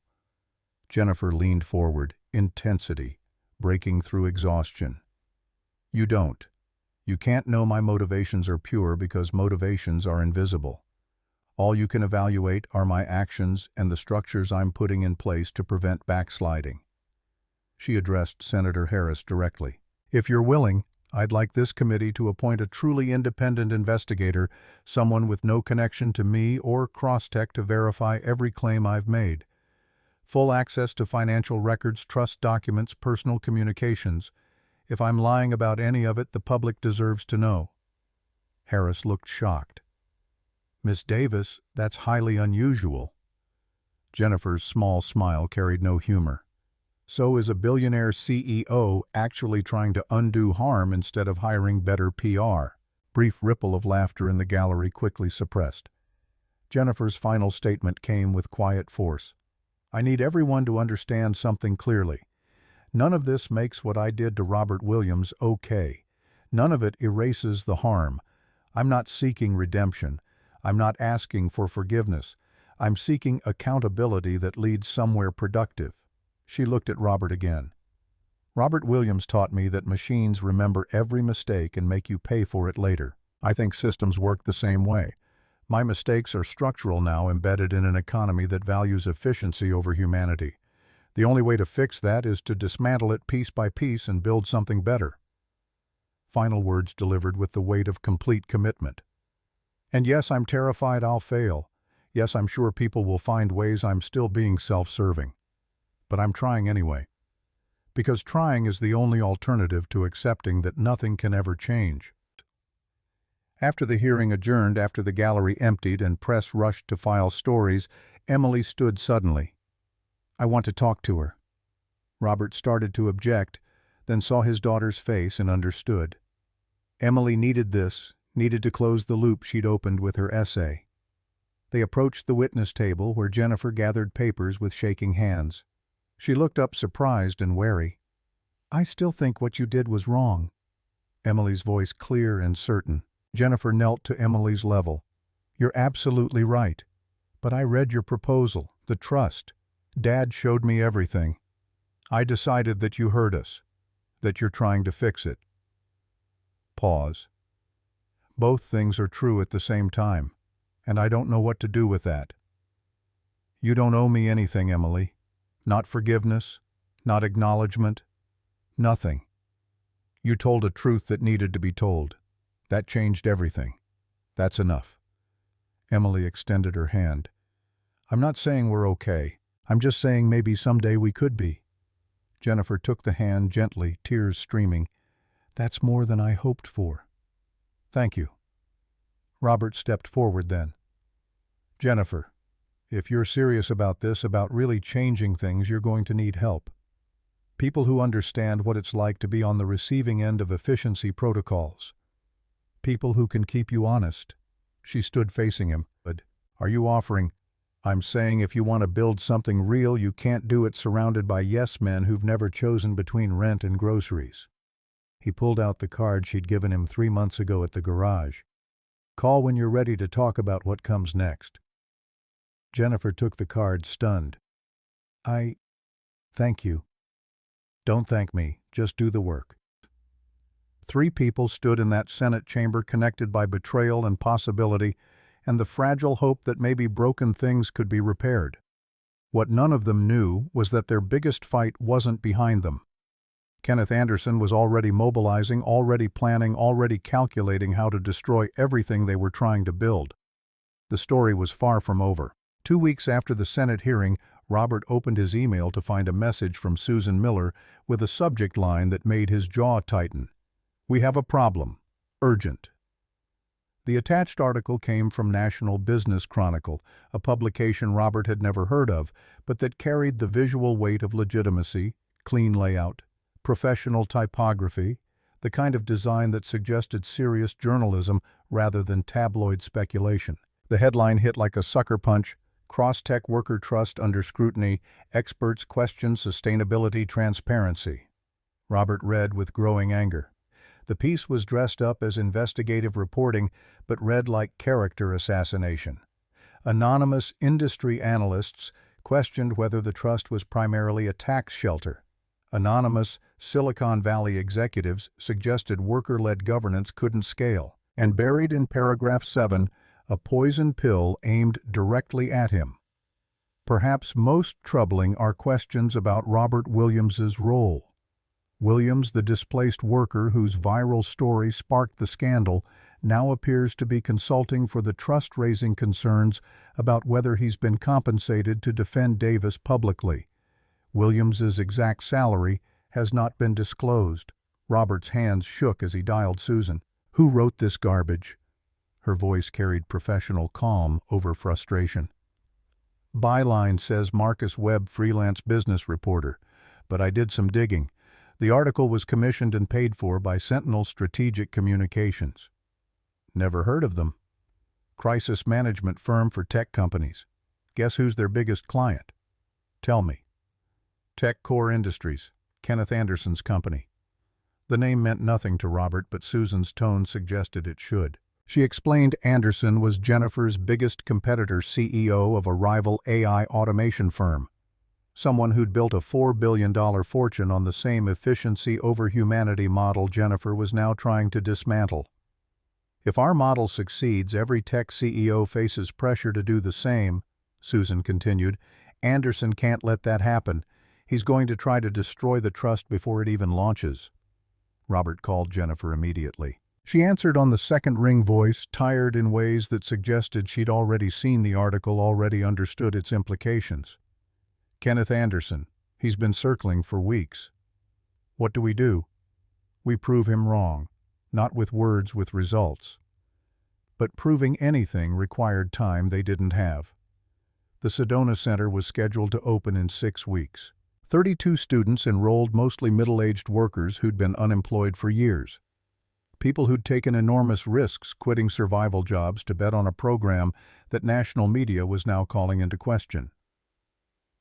Jennifer leaned forward, intensity, breaking through exhaustion. You don't. You can't know my motivations are pure because motivations are invisible. All you can evaluate are my actions and the structures I'm putting in place to prevent backsliding. She addressed Senator Harris directly. If you're willing, I'd like this committee to appoint a truly independent investigator, someone with no connection to me or Crosstech, to verify every claim I've made. Full access to financial records, trust documents, personal communications. If I'm lying about any of it, the public deserves to know. Harris looked shocked. Miss Davis, that's highly unusual. Jennifer's small smile carried no humor. So is a billionaire CEO actually trying to undo harm instead of hiring better PR. Brief ripple of laughter in the gallery quickly suppressed. Jennifer's final statement came with quiet force. I need everyone to understand something clearly. None of this makes what I did to Robert Williams okay. None of it erases the harm. I'm not seeking redemption. I'm not asking for forgiveness. I'm seeking accountability that leads somewhere productive. She looked at Robert again. Robert Williams taught me that machines remember every mistake and make you pay for it later. I think systems work the same way. My mistakes are structural now, embedded in an economy that values efficiency over humanity. The only way to fix that is to dismantle it piece by piece and build something better. Final words delivered with the weight of complete commitment. And yes, I'm terrified I'll fail. Yes, I'm sure people will find ways I'm still being self-serving. But I'm trying anyway. Because trying is the only alternative to accepting that nothing can ever change. After the hearing adjourned, after the gallery emptied and press rushed to file stories, Emily stood suddenly. I want to talk to her. Robert started to object, then saw his daughter's face and understood. Emily needed this, needed to close the loop she'd opened with her essay. They approached the witness table where Jennifer gathered papers with shaking hands. She looked up surprised and wary. I still think what you did was wrong. Emily's voice clear and certain. Jennifer knelt to Emily's level. You're absolutely right. But I read your proposal, the trust. Dad showed me everything. I decided that you heard us, that you're trying to fix it. Pause. Both things are true at the same time, and I don't know what to do with that. You don't owe me anything, Emily. Not forgiveness, not acknowledgement, nothing. You told a truth that needed to be told. That changed everything. That's enough. Emily extended her hand. I'm not saying we're okay. I'm just saying maybe someday we could be. Jennifer took the hand gently, tears streaming. That's more than I hoped for. Thank you. Robert stepped forward then. Jennifer, if you're serious about this, about really changing things, you're going to need help. People who understand what it's like to be on the receiving end of efficiency protocols. People who can keep you honest. She stood facing him. But, are you offering? I'm saying if you want to build something real, you can't do it surrounded by yes men who've never chosen between rent and groceries. He pulled out the card she'd given him 3 months ago at the garage. Call when you're ready to talk about what comes next. Jennifer took the card, stunned. Thank you. Don't thank me, just do the work. 3 people stood in that Senate chamber connected by betrayal and possibility, and the fragile hope that maybe broken things could be repaired. What none of them knew was that their biggest fight wasn't behind them. Kenneth Anderson was already mobilizing, already planning, already calculating how to destroy everything they were trying to build. The story was far from over. 2 weeks after the Senate hearing, Robert opened his email to find a message from Susan Miller with a subject line that made his jaw tighten. We have a problem. Urgent. The attached article came from National Business Chronicle, a publication Robert had never heard of, but that carried the visual weight of legitimacy, clean layout, professional typography, the kind of design that suggested serious journalism rather than tabloid speculation. The headline hit like a sucker punch: Cross-Tech Worker Trust Under Scrutiny, Experts Question Sustainability Transparency. Robert read with growing anger. The piece was dressed up as investigative reporting, but read like character assassination. Anonymous industry analysts questioned whether the trust was primarily a tax shelter. Anonymous Silicon Valley executives suggested worker-led governance couldn't scale. And buried in paragraph 7, a poison pill aimed directly at him. Perhaps most troubling are questions about Robert Williams's role. Williams, the displaced worker whose viral story sparked the scandal, now appears to be consulting for the trust-raising concerns about whether he's been compensated to defend Davis publicly. Williams's exact salary has not been disclosed. Robert's hands shook as he dialed Susan. Who wrote this garbage? Her voice carried professional calm over frustration. Byline says Marcus Webb, freelance business reporter, but I did some digging. The article was commissioned and paid for by Sentinel Strategic Communications. Never heard of them. Crisis management firm for tech companies. Guess who's their biggest client? Tell me. Tech Core Industries, Kenneth Anderson's company. The name meant nothing to Robert, but Susan's tone suggested it should. She explained Anderson was Jennifer's biggest competitor, CEO of a rival AI automation firm. Someone who'd built a $4 billion fortune on the same efficiency over humanity model Jennifer was now trying to dismantle. If our model succeeds, every tech CEO faces pressure to do the same, Susan continued. Anderson can't let that happen. He's going to try to destroy the trust before it even launches. Robert called Jennifer immediately. She answered on the second ring voice, tired in ways that suggested she'd already seen the article, already understood its implications. Kenneth Anderson. He's been circling for weeks. What do? We prove him wrong, not with words, with results. But proving anything required time they didn't have. The Sedona Center was scheduled to open in 6 weeks. 32 students enrolled, mostly middle-aged workers who'd been unemployed for years. People who'd taken enormous risks, quitting survival jobs to bet on a program that national media was now calling into question.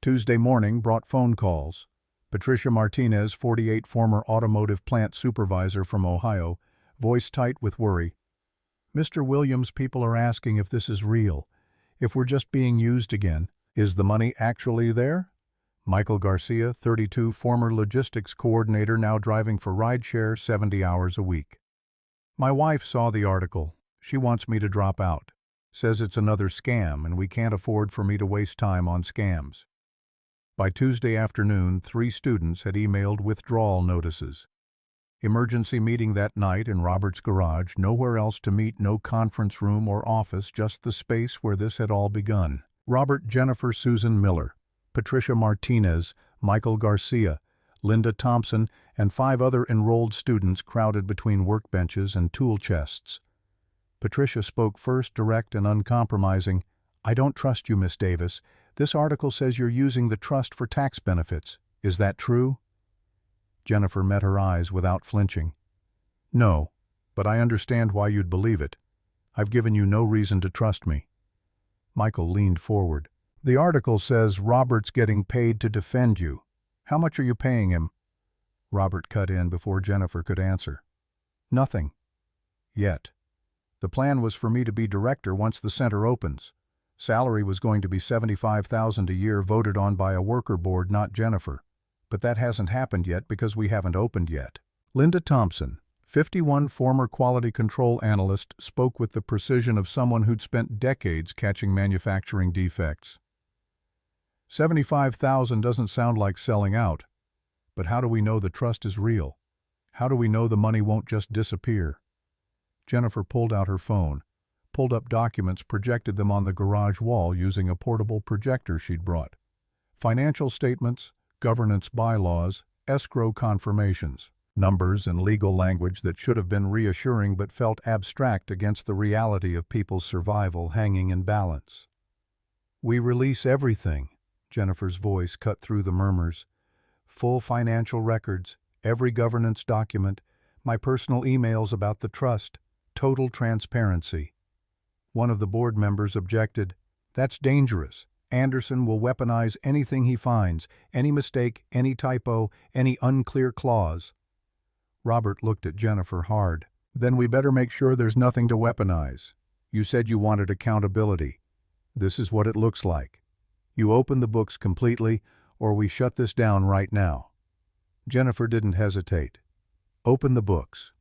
Tuesday morning brought phone calls. Patricia Martinez, 48, former automotive plant supervisor from Ohio, voice tight with worry. Mr. Williams, people are asking if this is real, if we're just being used again. Is the money actually there? Michael Garcia, 32, former logistics coordinator, now driving for rideshare 70 hours a week. My wife saw the article. She wants me to drop out. Says it's another scam and we can't afford for me to waste time on scams. By Tuesday afternoon, 3 students had emailed withdrawal notices. Emergency meeting that night in Robert's garage, nowhere else to meet, no conference room or office, just the space where this had all begun. Robert, Jennifer, Susan Miller, Patricia Martinez, Michael Garcia, Linda Thompson, and 5 other enrolled students crowded between workbenches and tool chests. Patricia spoke first, direct and uncompromising. I don't trust you, Miss Davis. This article says you're using the trust for tax benefits. Is that true? Jennifer met her eyes without flinching. No, but I understand why you'd believe it. I've given you no reason to trust me. Michael leaned forward. The article says Robert's getting paid to defend you. How much are you paying him? Robert cut in before Jennifer could answer. Nothing. Yet. The plan was for me to be director once the center opens. Salary was going to be $75,000 a year voted on by a worker board, not Jennifer. But that hasn't happened yet because we haven't opened yet. Linda Thompson, 51 former quality control analyst, spoke with the precision of someone who'd spent decades catching manufacturing defects. $75,000 doesn't sound like selling out. But how do we know the trust is real? How do we know the money won't just disappear? Jennifer pulled out her phone, pulled up documents, projected them on the garage wall using a portable projector she'd brought. Financial statements, governance bylaws, escrow confirmations, numbers and legal language that should have been reassuring but felt abstract against the reality of people's survival hanging in balance. We release everything, Jennifer's voice cut through the murmurs. Full financial records, every governance document, my personal emails about the trust, total transparency. One of the board members objected. That's dangerous. Anderson will weaponize anything he finds, any mistake, any typo, any unclear clause. Robert looked at Jennifer hard. Then we better make sure there's nothing to weaponize. You said you wanted accountability. This is what it looks like. You open the books completely, or we shut this down right now. Jennifer didn't hesitate. Open the books.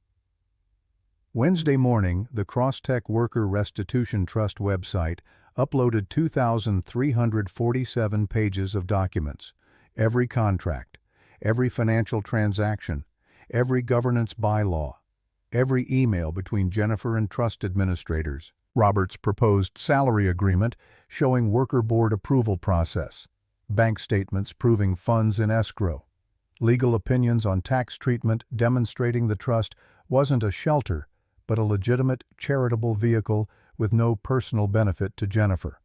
Wednesday morning, the Crosstech Worker Restitution Trust website uploaded 2,347 pages of documents, every contract, every financial transaction, every governance bylaw, every email between Jennifer and trust administrators, Robert's proposed salary agreement showing worker board approval process, bank statements proving funds in escrow, legal opinions on tax treatment demonstrating the trust wasn't a shelter, but a legitimate charitable vehicle with no personal benefit to Jennifer.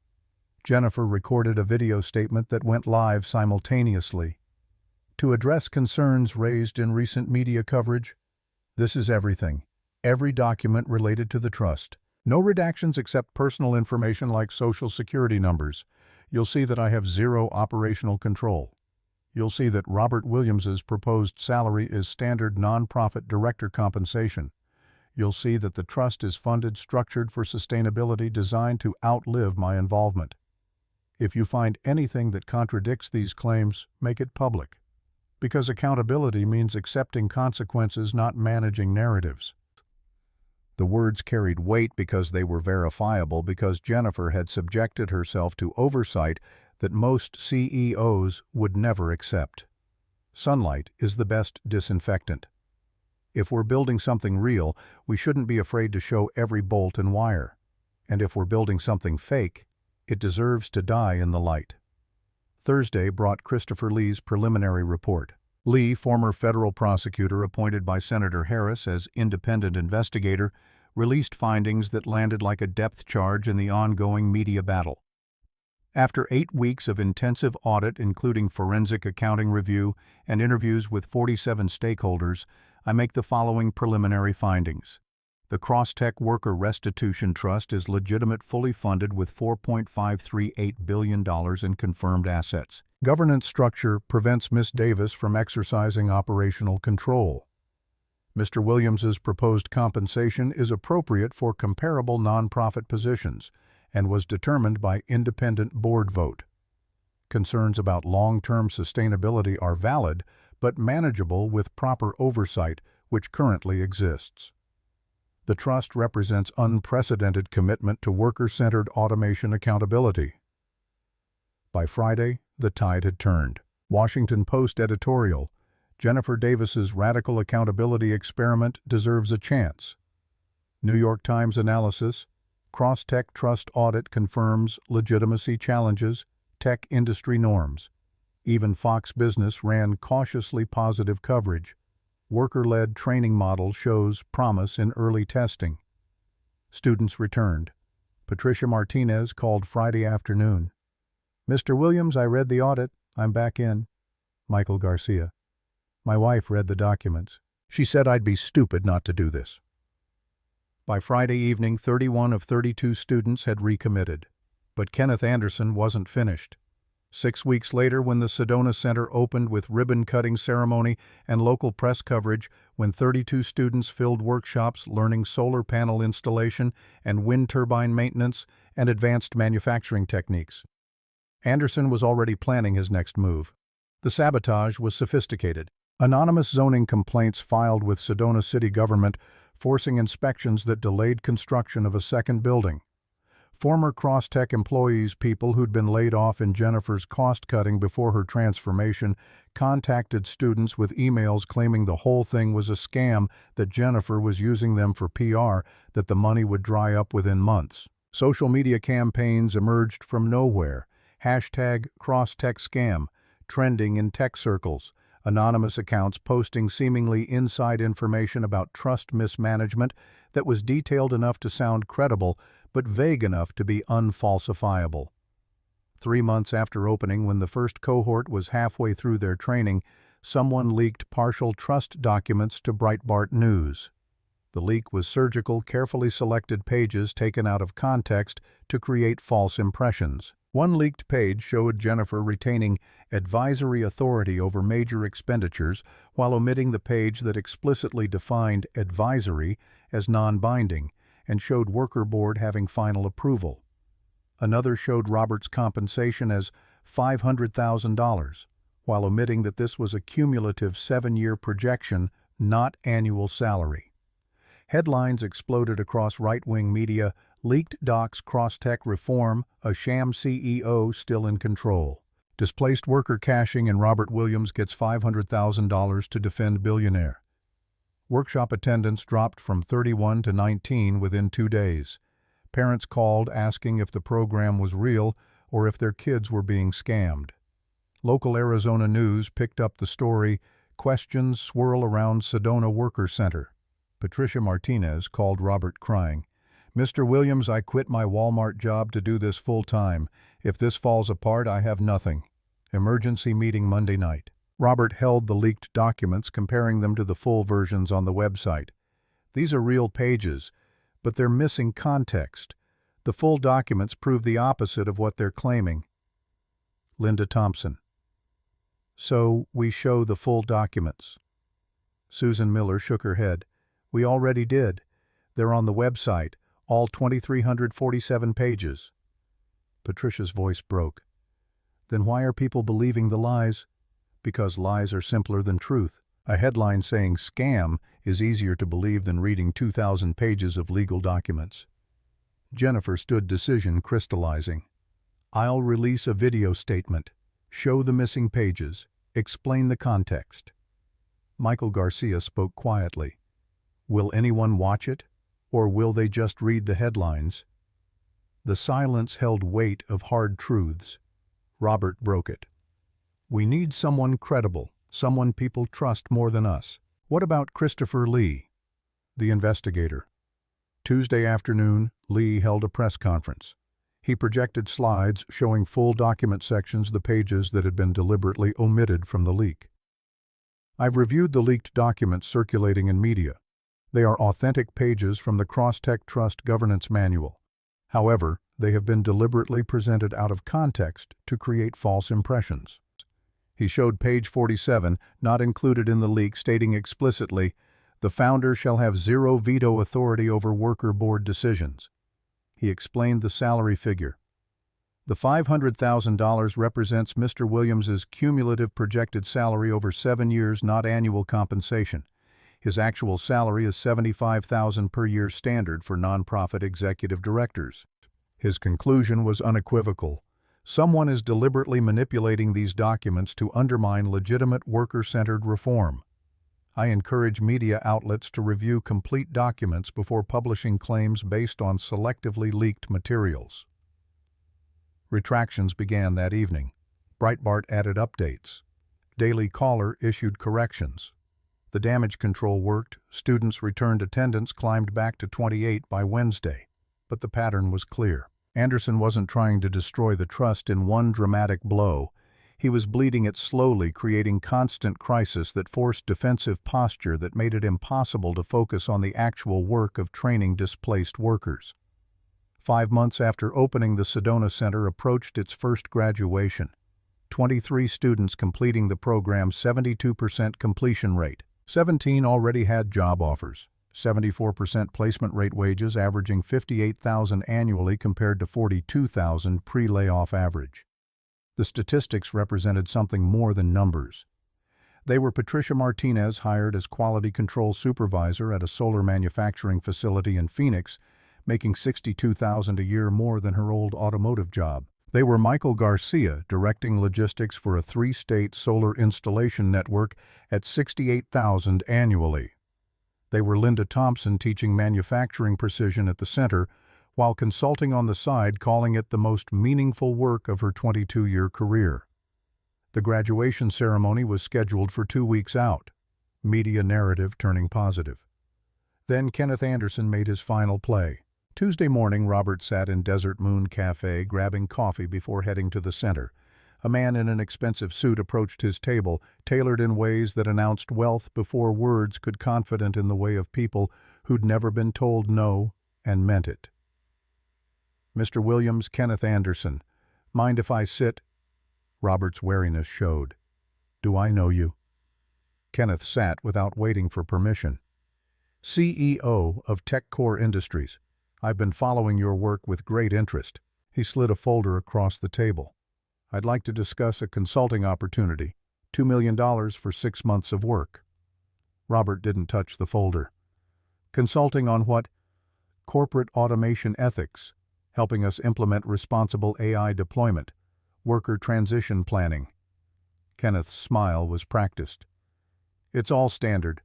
Jennifer recorded a video statement that went live simultaneously. To address concerns raised in recent media coverage, this is everything, every document related to the trust. No redactions except personal information like social security numbers. You'll see that I have zero operational control. You'll see that Robert Williams's proposed salary is standard nonprofit director compensation. You'll see that the trust is funded, structured for sustainability, designed to outlive my involvement. If you find anything that contradicts these claims, make it public. Because accountability means accepting consequences, not managing narratives. The words carried weight because they were verifiable, because Jennifer had subjected herself to oversight that most CEOs would never accept. Sunlight is the best disinfectant. If we're building something real, we shouldn't be afraid to show every bolt and wire. And if we're building something fake, it deserves to die in the light. Thursday brought Christopher Lee's preliminary report. Lee, former federal prosecutor appointed by Senator Harris as independent investigator, released findings that landed like a depth charge in the ongoing media battle. After 8 weeks of intensive audit, including forensic accounting review and interviews with 47 stakeholders, I make the following preliminary findings. The Crosstech Worker Restitution Trust is legitimate, fully funded with $4.538 billion in confirmed assets. Governance structure prevents Ms. Davis from exercising operational control. Mr. Williams's proposed compensation is appropriate for comparable nonprofit positions and was determined by independent board vote. Concerns about long-term sustainability are valid, but manageable with proper oversight, which currently exists. The trust represents unprecedented commitment to worker-centered automation accountability. By Friday, the tide had turned. Washington Post editorial, Jennifer Davis's radical accountability experiment deserves a chance. New York Times analysis, Crosstech Trust audit confirms legitimacy challenges tech industry norms. Even Fox Business ran cautiously positive coverage. Worker-led training model shows promise in early testing. Students returned. Patricia Martinez called Friday afternoon. Mr. Williams, I read the audit. I'm back in. Michael Garcia. My wife read the documents. She said I'd be stupid not to do this. By Friday evening, 31 of 32 students had recommitted. But Kenneth Anderson wasn't finished. 6 weeks later, when the Sedona Center opened with ribbon-cutting ceremony and local press coverage, when 32 students filled workshops learning solar panel installation and wind turbine maintenance and advanced manufacturing techniques, Anderson was already planning his next move. The sabotage was sophisticated. Anonymous zoning complaints filed with Sedona city government, forcing inspections that delayed construction of a second building. Former Crosstech employees, people who'd been laid off in Jennifer's cost-cutting before her transformation, contacted students with emails claiming the whole thing was a scam, that Jennifer was using them for PR, that the money would dry up within months. Social media campaigns emerged from nowhere. #CrosstechScam, trending in tech circles. Anonymous accounts posting seemingly inside information about trust mismanagement that was detailed enough to sound credible, but vague enough to be unfalsifiable. 3 months after opening, when the first cohort was halfway through their training, someone leaked partial trust documents to Breitbart News. The leak was surgical, carefully selected pages taken out of context to create false impressions. One leaked page showed Jennifer retaining advisory authority over major expenditures while omitting the page that explicitly defined advisory as non-binding and showed Worker Board having final approval. Another showed Robert's compensation as $500,000, while omitting that this was a cumulative 7-year projection, not annual salary. Headlines exploded across right-wing media: leaked docs, Crosstech reform, a sham CEO still in control. Displaced worker cashing, and Robert Williams gets $500,000 to defend Billionaire. Workshop attendance dropped from 31 to 19 within 2 days. Parents called asking if the program was real or if their kids were being scammed. Local Arizona news picked up the story. Questions swirl around Sedona Worker Center. Patricia Martinez called Robert crying, "Mr. Williams, I quit my Walmart job to do this full-time. If this falls apart, I have nothing." Emergency meeting Monday night. Robert held the leaked documents, comparing them to the full versions on the website. These are real pages, but they're missing context. The full documents prove the opposite of what they're claiming. Linda Thompson. "So, we show the full documents." Susan Miller shook her head. "We already did. They're on the website, all 2,347 pages. Patricia's voice broke. "Then why are people believing the lies?" "Because lies are simpler than truth. A headline saying scam is easier to believe than reading 2,000 pages of legal documents." Jennifer stood, decision crystallizing. "I'll release a video statement. Show the missing pages. Explain the context." Michael Garcia spoke quietly. "Will anyone watch it? Or will they just read the headlines?" The silence held weight of hard truths. Robert broke it. "We need someone credible, someone people trust more than us. What about Christopher Lee?" The investigator. Tuesday afternoon, Lee held a press conference. He projected slides showing full document sections, the pages that had been deliberately omitted from the leak. "I've reviewed the leaked documents circulating in media. They are authentic pages from the Crosstech Trust Governance Manual. However, they have been deliberately presented out of context to create false impressions." He showed page 47, not included in the leak, stating explicitly, "The founder shall have zero veto authority over worker board decisions." He explained the salary figure. "The $500,000 represents Mr. Williams's cumulative projected salary over 7 years, not annual compensation. His actual salary is $75,000 per year, standard for nonprofit executive directors." His conclusion was unequivocal. Someone is deliberately manipulating these documents to undermine legitimate worker-centered reform. I encourage media outlets to review complete documents before publishing claims based on selectively leaked materials. Retractions began that evening. Breitbart added updates. Daily Caller issued corrections. The damage control worked. Students' returned attendance climbed back to 28 by Wednesday. But the pattern was clear. Anderson wasn't trying to destroy the trust in one dramatic blow. He was bleeding it slowly, creating constant crisis that forced defensive posture that made it impossible to focus on the actual work of training displaced workers. 5 months after opening, the Sedona Center approached its first graduation. 23 students completing the program's 72% completion rate. 17 already had job offers. 74% placement rate, wages averaging $58,000 annually compared to $42,000 pre-layoff average. The statistics represented something more than numbers. They were Patricia Martinez, hired as quality control supervisor at a solar manufacturing facility in Phoenix, making $62,000 a year more than her old automotive job. They were Michael Garcia, directing logistics for a 3-state solar installation network at $68,000 annually. They were Linda Thompson, teaching manufacturing precision at the center, while consulting on the side, calling it the most meaningful work of her 22-year career. The graduation ceremony was scheduled for 2 weeks out, media narrative turning positive. Then Kenneth Anderson made his final play. Tuesday morning, Robert sat in Desert Moon Cafe, grabbing coffee before heading to the center. A man in an expensive suit approached his table, tailored in ways that announced wealth before words could, confident in the way of people who'd never been told no and meant it. "Mr. Williams, Kenneth Anderson. Mind if I sit?" Robert's wariness showed. "Do I know you?" Kenneth sat without waiting for permission. "CEO of TechCore Industries. I've been following your work with great interest." He slid a folder across the table. "I'd like to discuss a consulting opportunity. $2 million for 6 months of work." Robert didn't touch the folder. "Consulting on what?" "Corporate automation ethics, helping us implement responsible AI deployment, worker transition planning." Kenneth's smile was practiced. "It's all standard.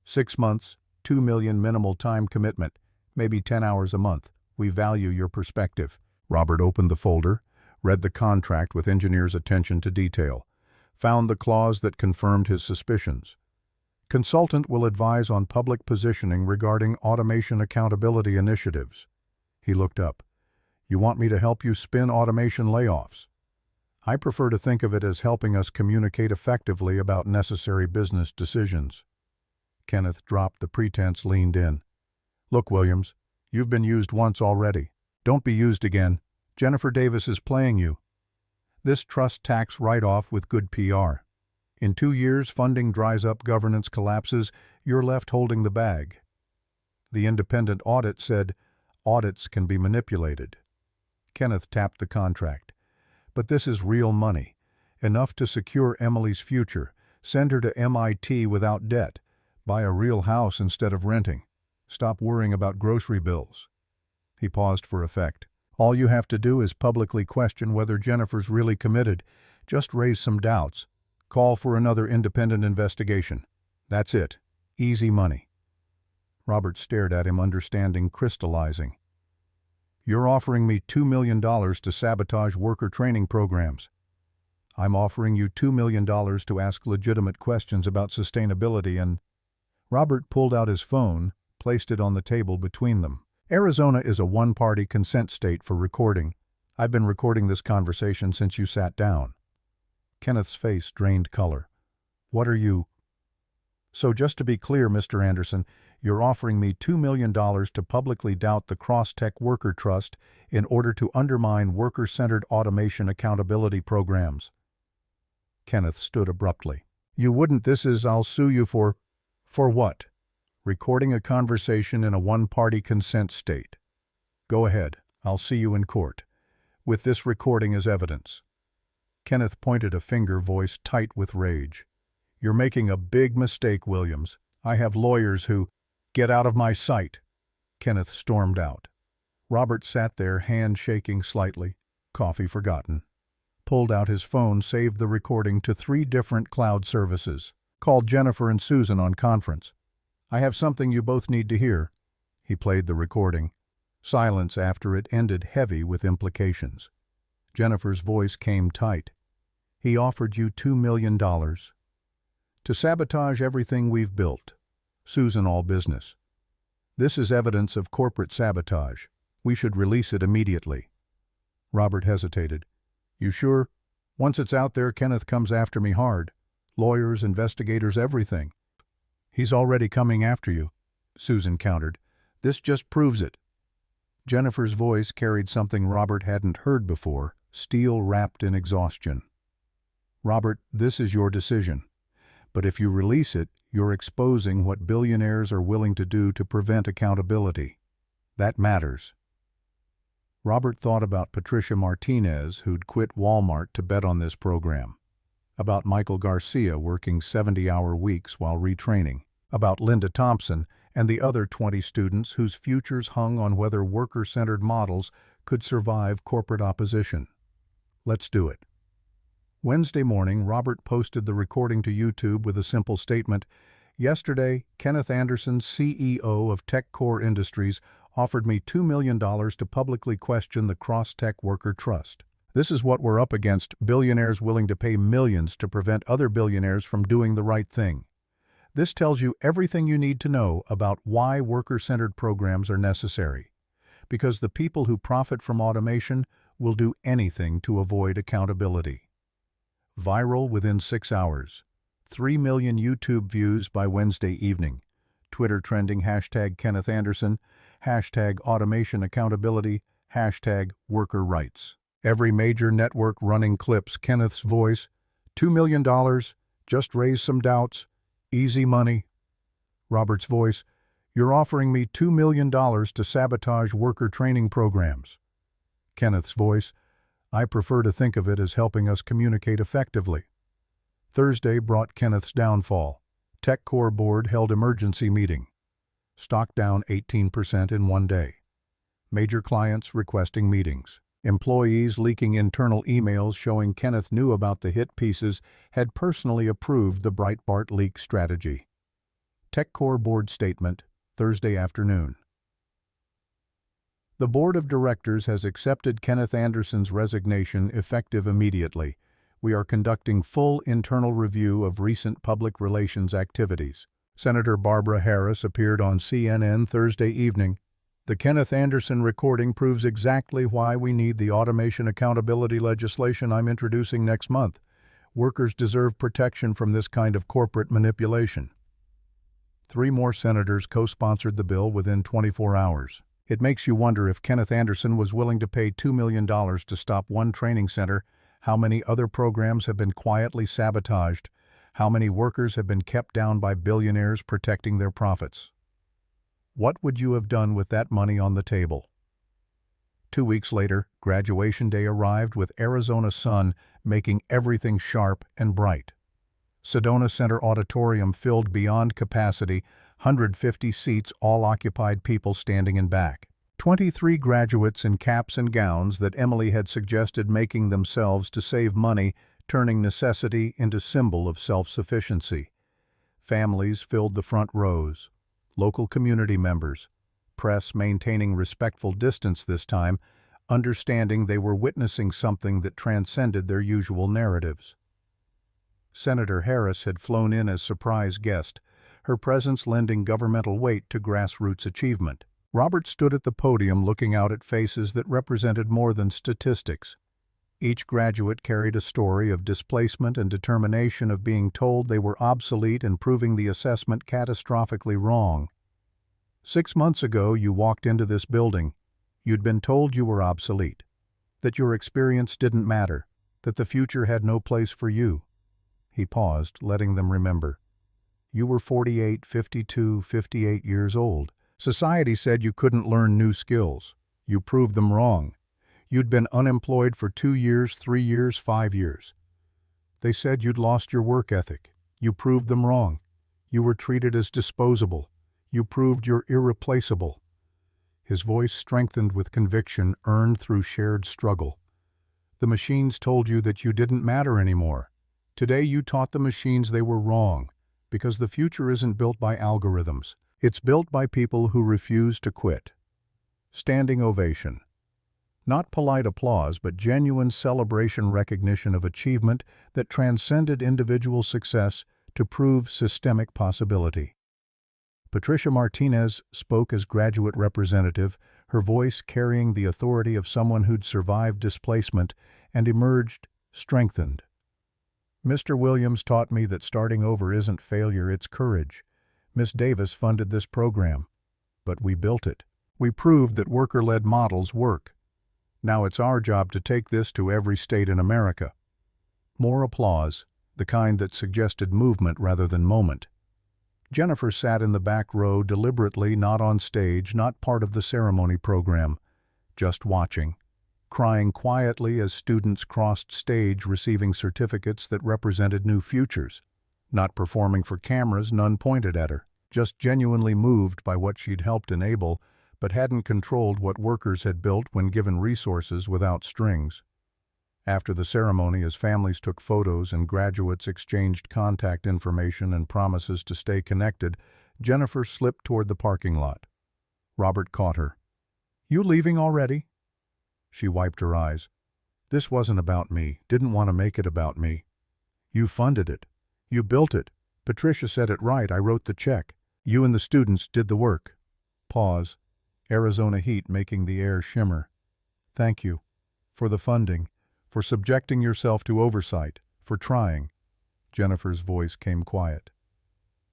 6 months, $2 million minimal time commitment, maybe 10 hours a month. We value your perspective." Robert opened the folder, read the contract with engineer's attention to detail, found the clause that confirmed his suspicions. "Consultant will advise on public positioning regarding automation accountability initiatives." He looked up. "You want me to help you spin automation layoffs?" "I prefer to think of it as helping us communicate effectively about necessary business decisions." Kenneth dropped the pretense, leaned in. "Look, Williams, you've been used once already. Don't be used again. Jennifer Davis is playing you. This trust tax write-off with good PR. In 2 years, funding dries up, governance collapses, you're left holding the bag. The independent audit said, audits can be manipulated." Kenneth tapped the contract. "But this is real money, enough to secure Emily's future, send her to MIT without debt, buy a real house instead of renting. Stop worrying about grocery bills." He paused for effect. "All you have to do is publicly question whether Jennifer's really committed. Just raise some doubts. Call for another independent investigation. That's it. Easy money." Robert stared at him, understanding crystallizing. "You're offering me $2 million to sabotage worker training programs." "I'm offering you $2 million to ask legitimate questions about sustainability and—" Robert pulled out his phone, placed it on the table between them. "Arizona is a one-party consent state for recording. I've been recording this conversation since you sat down." Kenneth's face drained color. "What are you—" "So just to be clear, Mr. Anderson, you're offering me $2 million to publicly doubt the Cross-Tech Worker Trust in order to undermine worker-centered automation accountability programs." Kenneth stood abruptly. "You wouldn't. This is— I'll sue you for—" "For what?" "Recording a conversation in a one-party consent state." "Go ahead. I'll see you in court. With this recording as evidence." Kenneth pointed a finger, voice tight with rage. "You're making a big mistake, Williams. I have lawyers who—" "Get out of my sight!" Kenneth stormed out. Robert sat there, hand shaking slightly, coffee forgotten. Pulled out his phone, saved the recording to 3 different cloud services. Called Jennifer and Susan on conference. "I have something you both need to hear." He played the recording. Silence after it ended heavy with implications. Jennifer's voice came tight. "He offered you $2 million. To sabotage everything we've built. Susan, all business. This is evidence of corporate sabotage. We should release it immediately." Robert hesitated. "You sure?" Once it's out there, Kenneth comes after me hard. Lawyers, investigators, everything. He's already coming after you, Susan countered. This just proves it. Jennifer's voice carried something Robert hadn't heard before, steel wrapped in exhaustion. Robert, this is your decision. But if you release it, you're exposing what billionaires are willing to do to prevent accountability. That matters. Robert thought about Patricia Martinez, who'd quit Walmart to bet on this program. About Michael Garcia working 70-hour weeks while retraining. About Linda Thompson and the other 20 students whose futures hung on whether worker-centered models could survive corporate opposition. Let's do it. Wednesday morning, Robert posted the recording to YouTube with a simple statement. Yesterday, Kenneth Anderson, CEO of TechCore Industries, offered me $2 million to publicly question the Cross-Tech Worker Trust. This is what we're up against, billionaires willing to pay millions to prevent other billionaires from doing the right thing. This tells you everything you need to know about why worker-centered programs are necessary. Because the people who profit from automation will do anything to avoid accountability. Viral within 6 hours. 3 million YouTube views by Wednesday evening. Twitter trending #Kenneth Anderson, #automation accountability, #worker rights. Every major network running clips Kenneth's voice. $2 million, just raise some doubts, easy money. Robert's voice, you're offering me $2 million to sabotage worker training programs. Kenneth's voice, I prefer to think of it as helping us communicate effectively. Thursday brought Kenneth's downfall. TechCore board held emergency meeting. Stock down 18% in one day. Major clients requesting meetings. Employees leaking internal emails showing Kenneth knew about the hit pieces, had personally approved the Breitbart leak strategy. TechCore board statement, Thursday afternoon. The board of directors has accepted Kenneth Anderson's resignation effective immediately. We are conducting full internal review of recent public relations activities. Senator Barbara Harris appeared on CNN Thursday evening. The Kenneth Anderson recording proves exactly why we need the automation accountability legislation I'm introducing next month. Workers deserve protection from this kind of corporate manipulation. 3 more senators co-sponsored the bill within 24 hours. It makes you wonder if Kenneth Anderson was willing to pay $2 million to stop one training center, how many other programs have been quietly sabotaged, how many workers have been kept down by billionaires protecting their profits. What would you have done with that money on the table? 2 weeks later, graduation day arrived with Arizona sun making everything sharp and bright. Sedona Center Auditorium filled beyond capacity, 150 seats, all occupied, people standing in back. 23 graduates in caps and gowns that Emily had suggested making themselves to save money, turning necessity into symbol of self-sufficiency. Families filled the front rows. Local community members. Press maintaining respectful distance this time, understanding they were witnessing something that transcended their usual narratives. Senator Harris had flown in as surprise guest, her presence lending governmental weight to grassroots achievement. Robert stood at the podium looking out at faces that represented more than statistics. Each graduate carried a story of displacement and determination of being told they were obsolete and proving the assessment catastrophically wrong. 6 months ago, you walked into this building. You'd been told you were obsolete, that your experience didn't matter, that the future had no place for you. He paused, letting them remember. You were 48, 52, 58 years old. Society said you couldn't learn new skills. You proved them wrong. You'd been unemployed for 2 years, 3 years, 5 years. They said you'd lost your work ethic. You proved them wrong. You were treated as disposable. You proved you're irreplaceable. His voice strengthened with conviction earned through shared struggle. The machines told you that you didn't matter anymore. Today you taught the machines they were wrong, because the future isn't built by algorithms. It's built by people who refuse to quit. Standing ovation. Not polite applause, but genuine celebration, recognition of achievement that transcended individual success to prove systemic possibility. Patricia Martinez spoke as graduate representative, her voice carrying the authority of someone who'd survived displacement and emerged strengthened. Mr. Williams taught me that starting over isn't failure, it's courage. Miss Davis funded this program, but we built it. We proved that worker-led models work. Now it's our job to take this to every state in America. More applause, the kind that suggested movement rather than moment. Jennifer sat in the back row deliberately, not on stage, not part of the ceremony program, just watching, crying quietly as students crossed stage receiving certificates that represented new futures. Not performing for cameras, none pointed at her, just genuinely moved by what she'd helped enable, but hadn't controlled what workers had built when given resources without strings. After the ceremony, as families took photos and graduates exchanged contact information and promises to stay connected, Jennifer slipped toward the parking lot. Robert caught her. "You leaving already?" She wiped her eyes. "This wasn't about me, didn't want to make it about me. You funded it. You built it. Patricia said it right, I wrote the check. You and the students did the work." Pause. Arizona heat making the air shimmer. "Thank you. For the funding. For subjecting yourself to oversight. For trying." Jennifer's voice came quiet.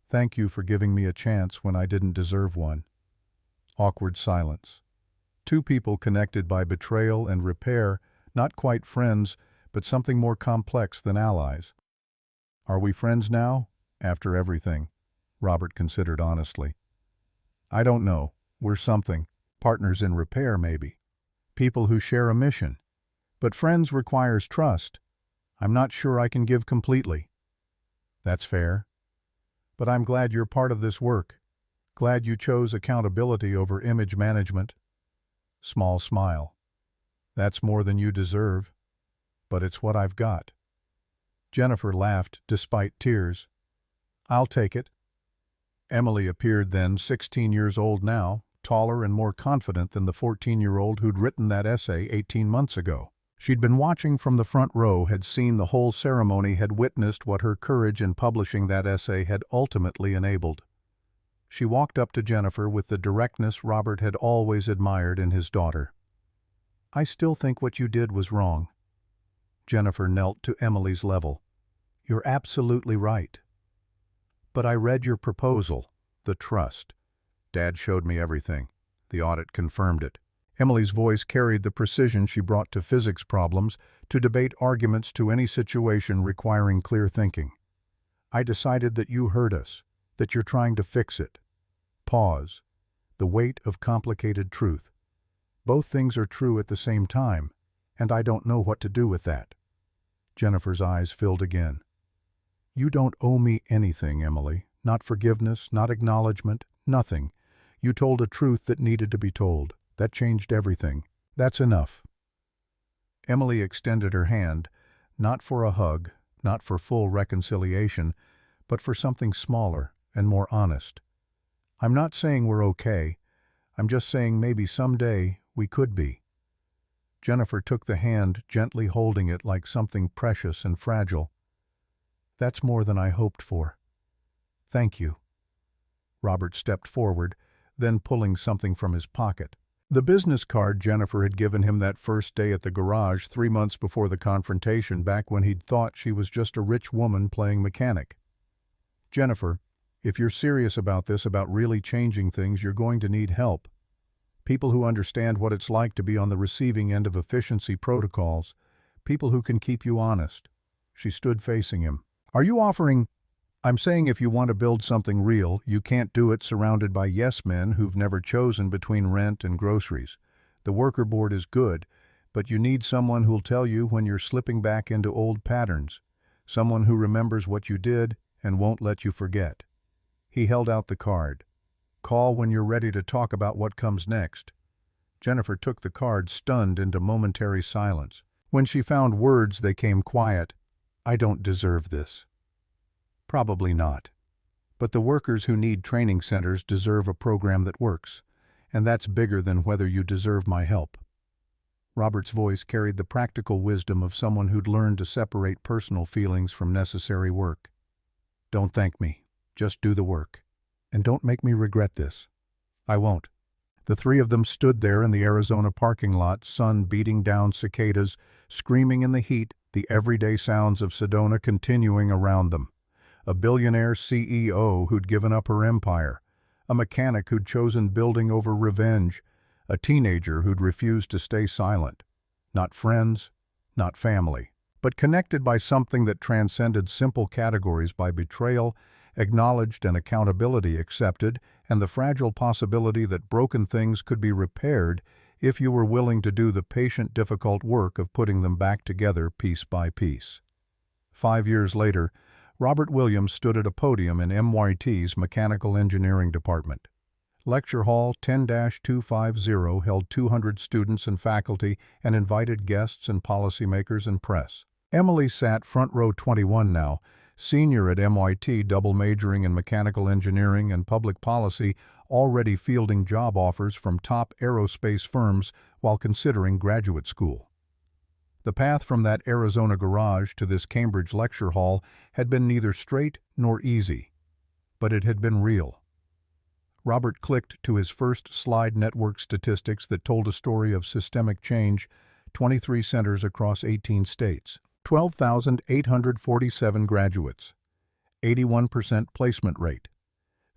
"Thank you for giving me a chance when I didn't deserve one." Awkward silence. Two people connected by betrayal and repair, not quite friends, but something more complex than allies. "Are we friends now, after everything?" Robert considered honestly. "I don't know. We're something. Partners in repair, maybe. People who share a mission. But friends requires trust. I'm not sure I can give completely." "That's fair. But I'm glad you're part of this work. Glad you chose accountability over image management." Small smile. "That's more than you deserve. But it's what I've got." Jennifer laughed, despite tears. "I'll take it." Emily appeared then, 16 years old now, taller and more confident than the 14-year-old who'd written that essay 18 months ago. She'd been watching from the front row, had seen the whole ceremony, had witnessed what her courage in publishing that essay had ultimately enabled. She walked up to Jennifer with the directness Robert had always admired in his daughter. "I still think what you did was wrong." Jennifer knelt to Emily's level. "You're absolutely right. But I read your proposal, the trust. Dad showed me everything. The audit confirmed it." Emily's voice carried the precision she brought to physics problems, to debate arguments, to any situation requiring clear thinking. "I decided that you heard us, that you're trying to fix it." Pause. The weight of complicated truth. Both things are true at the same time, and I don't know what to do with that. Jennifer's eyes filled again. "You don't owe me anything, Emily. Not forgiveness, not acknowledgement, nothing. You told a truth that needed to be told. That changed everything. That's enough." Emily extended her hand, not for a hug, not for full reconciliation, but for something smaller and more honest. "I'm not saying we're okay. I'm just saying maybe someday we could be." Jennifer took the hand, gently holding it like something precious and fragile. "That's more than I hoped for. Thank you." Robert stepped forward, then pulling something from his pocket. The business card Jennifer had given him that first day at the garage 3 months before the confrontation, back when he'd thought she was just a rich woman playing mechanic. "Jennifer, if you're serious about this, about really changing things, you're going to need help. People who understand what it's like to be on the receiving end of efficiency protocols. People who can keep you honest." She stood facing him. "Are you offering—" "I'm saying if you want to build something real, you can't do it surrounded by yes-men who've never chosen between rent and groceries. The worker board is good, but you need someone who'll tell you when you're slipping back into old patterns. Someone who remembers what you did and won't let you forget." He held out the card. "Call when you're ready to talk about what comes next." Jennifer took the card, stunned into momentary silence. When she found words, they came quiet. "I don't deserve this." Probably not. But the workers who need training centers deserve a program that works, and that's bigger than whether you deserve my help. Robert's voice carried the practical wisdom of someone who'd learned to separate personal feelings from necessary work. "Don't thank me. Just do the work. And don't make me regret this." "I won't." The three of them stood there in the Arizona parking lot, sun beating down cicadas, screaming in the heat, the everyday sounds of Sedona continuing around them. A billionaire CEO who'd given up her empire, a mechanic who'd chosen building over revenge, a teenager who'd refused to stay silent. Not friends, not family, but connected by something that transcended simple categories by betrayal, acknowledged and accountability accepted, and the fragile possibility that broken things could be repaired if you were willing to do the patient, difficult work of putting them back together piece by piece. 5 years later, Robert Williams stood at a podium in MIT's Mechanical Engineering Department. Lecture Hall 10-250 held 200 students and faculty and invited guests and policymakers and press. Emily sat front row 21 now, senior at MIT, double majoring in mechanical engineering and public policy, already fielding job offers from top aerospace firms while considering graduate school. The path from that Arizona garage to this Cambridge lecture hall had been neither straight nor easy, but it had been real. Robert clicked to his first slide network statistics that told a story of systemic change, 23 centers across 18 states, 12,847 graduates, 81% placement rate,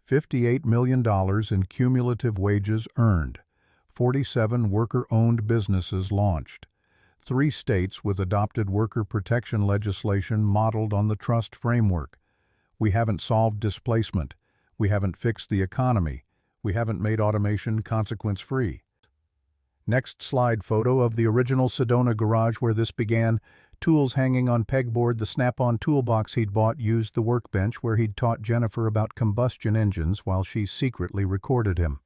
$58 million in cumulative wages earned, 47 worker-owned businesses launched, 3 states with adopted worker protection legislation modeled on the trust framework. We haven't solved displacement. We haven't fixed the economy. We haven't made automation consequence-free. Next slide photo of the original Sedona garage where this began. Tools hanging on pegboard. The snap-on toolbox he'd bought used the workbench where he'd taught Jennifer about combustion engines while she secretly recorded him.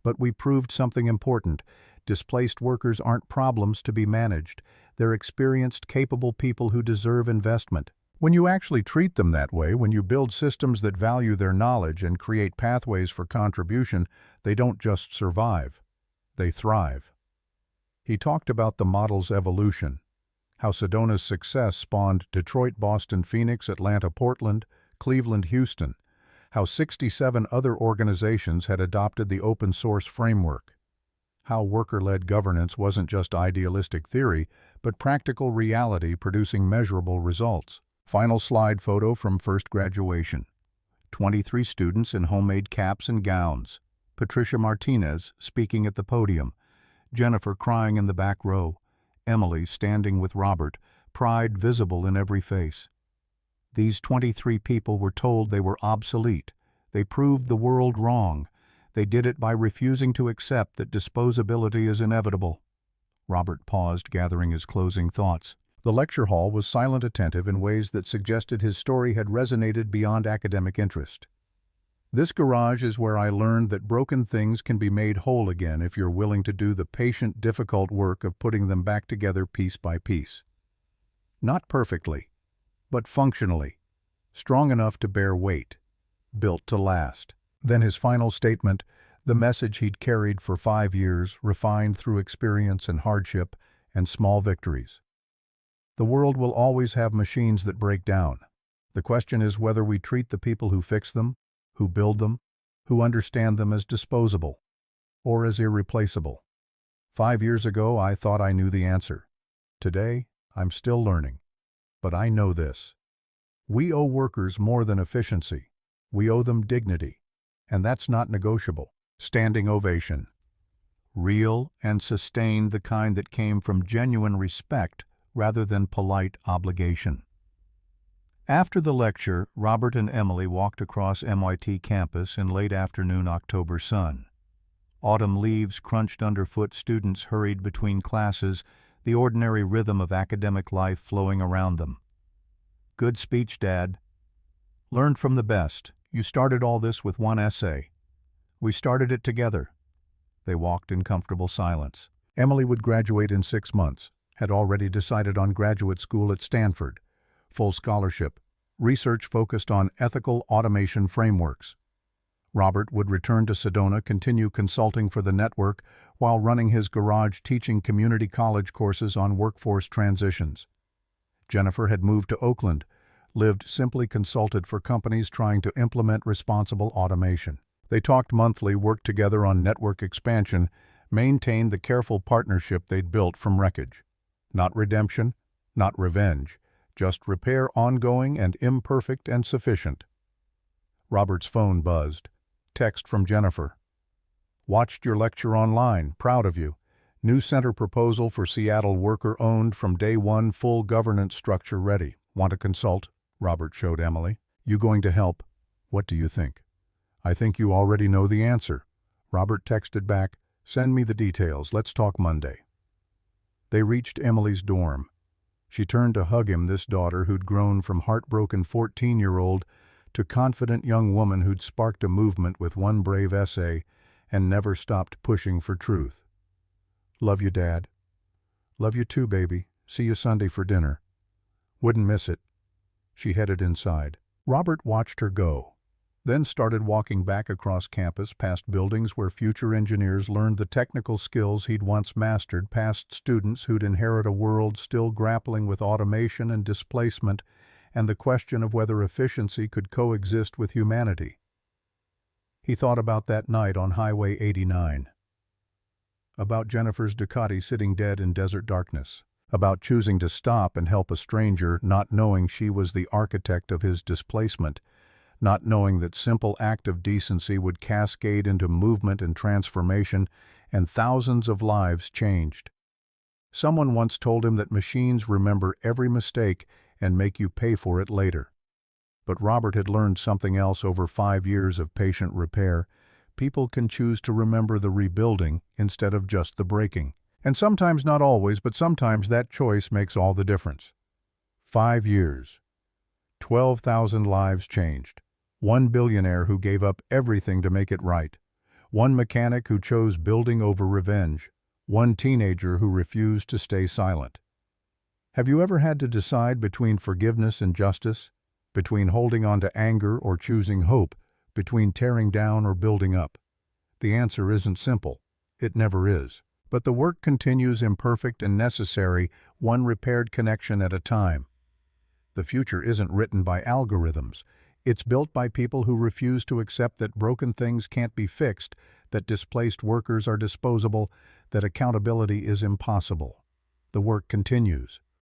But we proved something important. Displaced workers aren't problems to be managed. They're experienced, capable people who deserve investment. When you actually treat them that way, when you build systems that value their knowledge and create pathways for contribution, they don't just survive, they thrive. He talked about the model's evolution, how Sedona's success spawned Detroit, Boston, Phoenix, Atlanta, Portland, Cleveland, Houston, how 67 other organizations had adopted the open source framework, how worker-led governance wasn't just idealistic theory, but practical reality producing measurable results. Final slide photo from first graduation. 23 students in homemade caps and gowns. Patricia Martinez speaking at the podium. Jennifer crying in the back row. Emily standing with Robert, pride visible in every face. These 23 people were told they were obsolete. They proved the world wrong. They did it by refusing to accept that disposability is inevitable. Robert paused, gathering his closing thoughts. The lecture hall was silent, attentive in ways that suggested his story had resonated beyond academic interest. This garage is where I learned that broken things can be made whole again if you're willing to do the patient, difficult work of putting them back together piece by piece. Not perfectly, but functionally, strong enough to bear weight, built to last. Then his final statement, the message he'd carried for 5 years, refined through experience and hardship and small victories. The world will always have machines that break down. The question is whether we treat the people who fix them, who build them, who understand them as disposable, or as irreplaceable. 5 years ago, I thought I knew the answer. Today, I'm still learning. But I know this. We owe workers more than efficiency. We owe them dignity. And that's not negotiable. Standing ovation. Real and sustained, the kind that came from genuine respect rather than polite obligation. After the lecture, Robert and Emily walked across MIT campus in late afternoon October sun. Autumn leaves crunched underfoot, students hurried between classes, the ordinary rhythm of academic life flowing around them. Good speech, Dad. Learned from the best. You started all this with one essay. We started it together. They walked in comfortable silence. Emily would graduate in 6 months, had already decided on graduate school at Stanford, full scholarship, research focused on ethical automation frameworks. Robert would return to Sedona, continue consulting for the network while running his garage teaching community college courses on workforce transitions. Jennifer had moved to Oakland, lived simply, consulted for companies trying to implement responsible automation. They talked monthly, worked together on network expansion, maintained the careful partnership they'd built from wreckage. Not redemption, Not revenge, just repair ongoing and imperfect and sufficient. Robert's phone buzzed. Text from Jennifer. Watched your lecture online, proud of you. New center proposal for Seattle worker-owned from day one, full governance structure ready. Want to consult? Robert showed Emily. You going to help? What do you think? I think you already know the answer. Robert texted back, send me the details, let's talk Monday. They reached Emily's dorm. She turned to hug him, this daughter who'd grown from heartbroken 14-year-old to confident young woman who'd sparked a movement with one brave essay and never stopped pushing for truth. Love you, Dad. Love you too, baby. See you Sunday for dinner. Wouldn't miss it. She headed inside. Robert watched her go, then started walking back across campus past buildings where future engineers learned the technical skills he'd once mastered, past students who'd inherit a world still grappling with automation and displacement and the question of whether efficiency could coexist with humanity. He thought about that night on Highway 89. About Jennifer's Ducati sitting dead in desert darkness. About choosing to stop and help a stranger, not knowing she was the architect of his displacement, not knowing that simple act of decency would cascade into movement and transformation, and thousands of lives changed. Someone once told him that machines remember every mistake and make you pay for it later. But Robert had learned something else over 5 years of patient repair. People can choose to remember the rebuilding instead of just the breaking. And sometimes, not always, but sometimes that choice makes all the difference. 5 years. 12,000 lives changed. One billionaire who gave up everything to make it right. One mechanic who chose building over revenge. One teenager who refused to stay silent. Have you ever had to decide between forgiveness and justice? Between holding on to anger or choosing hope? Between tearing down or building up? The answer isn't simple. It never is. But the work continues, imperfect and necessary, one repaired connection at a time. The future isn't written by algorithms. It's built by people who refuse to accept that broken things can't be fixed, that displaced workers are disposable, that accountability is impossible. The work continues.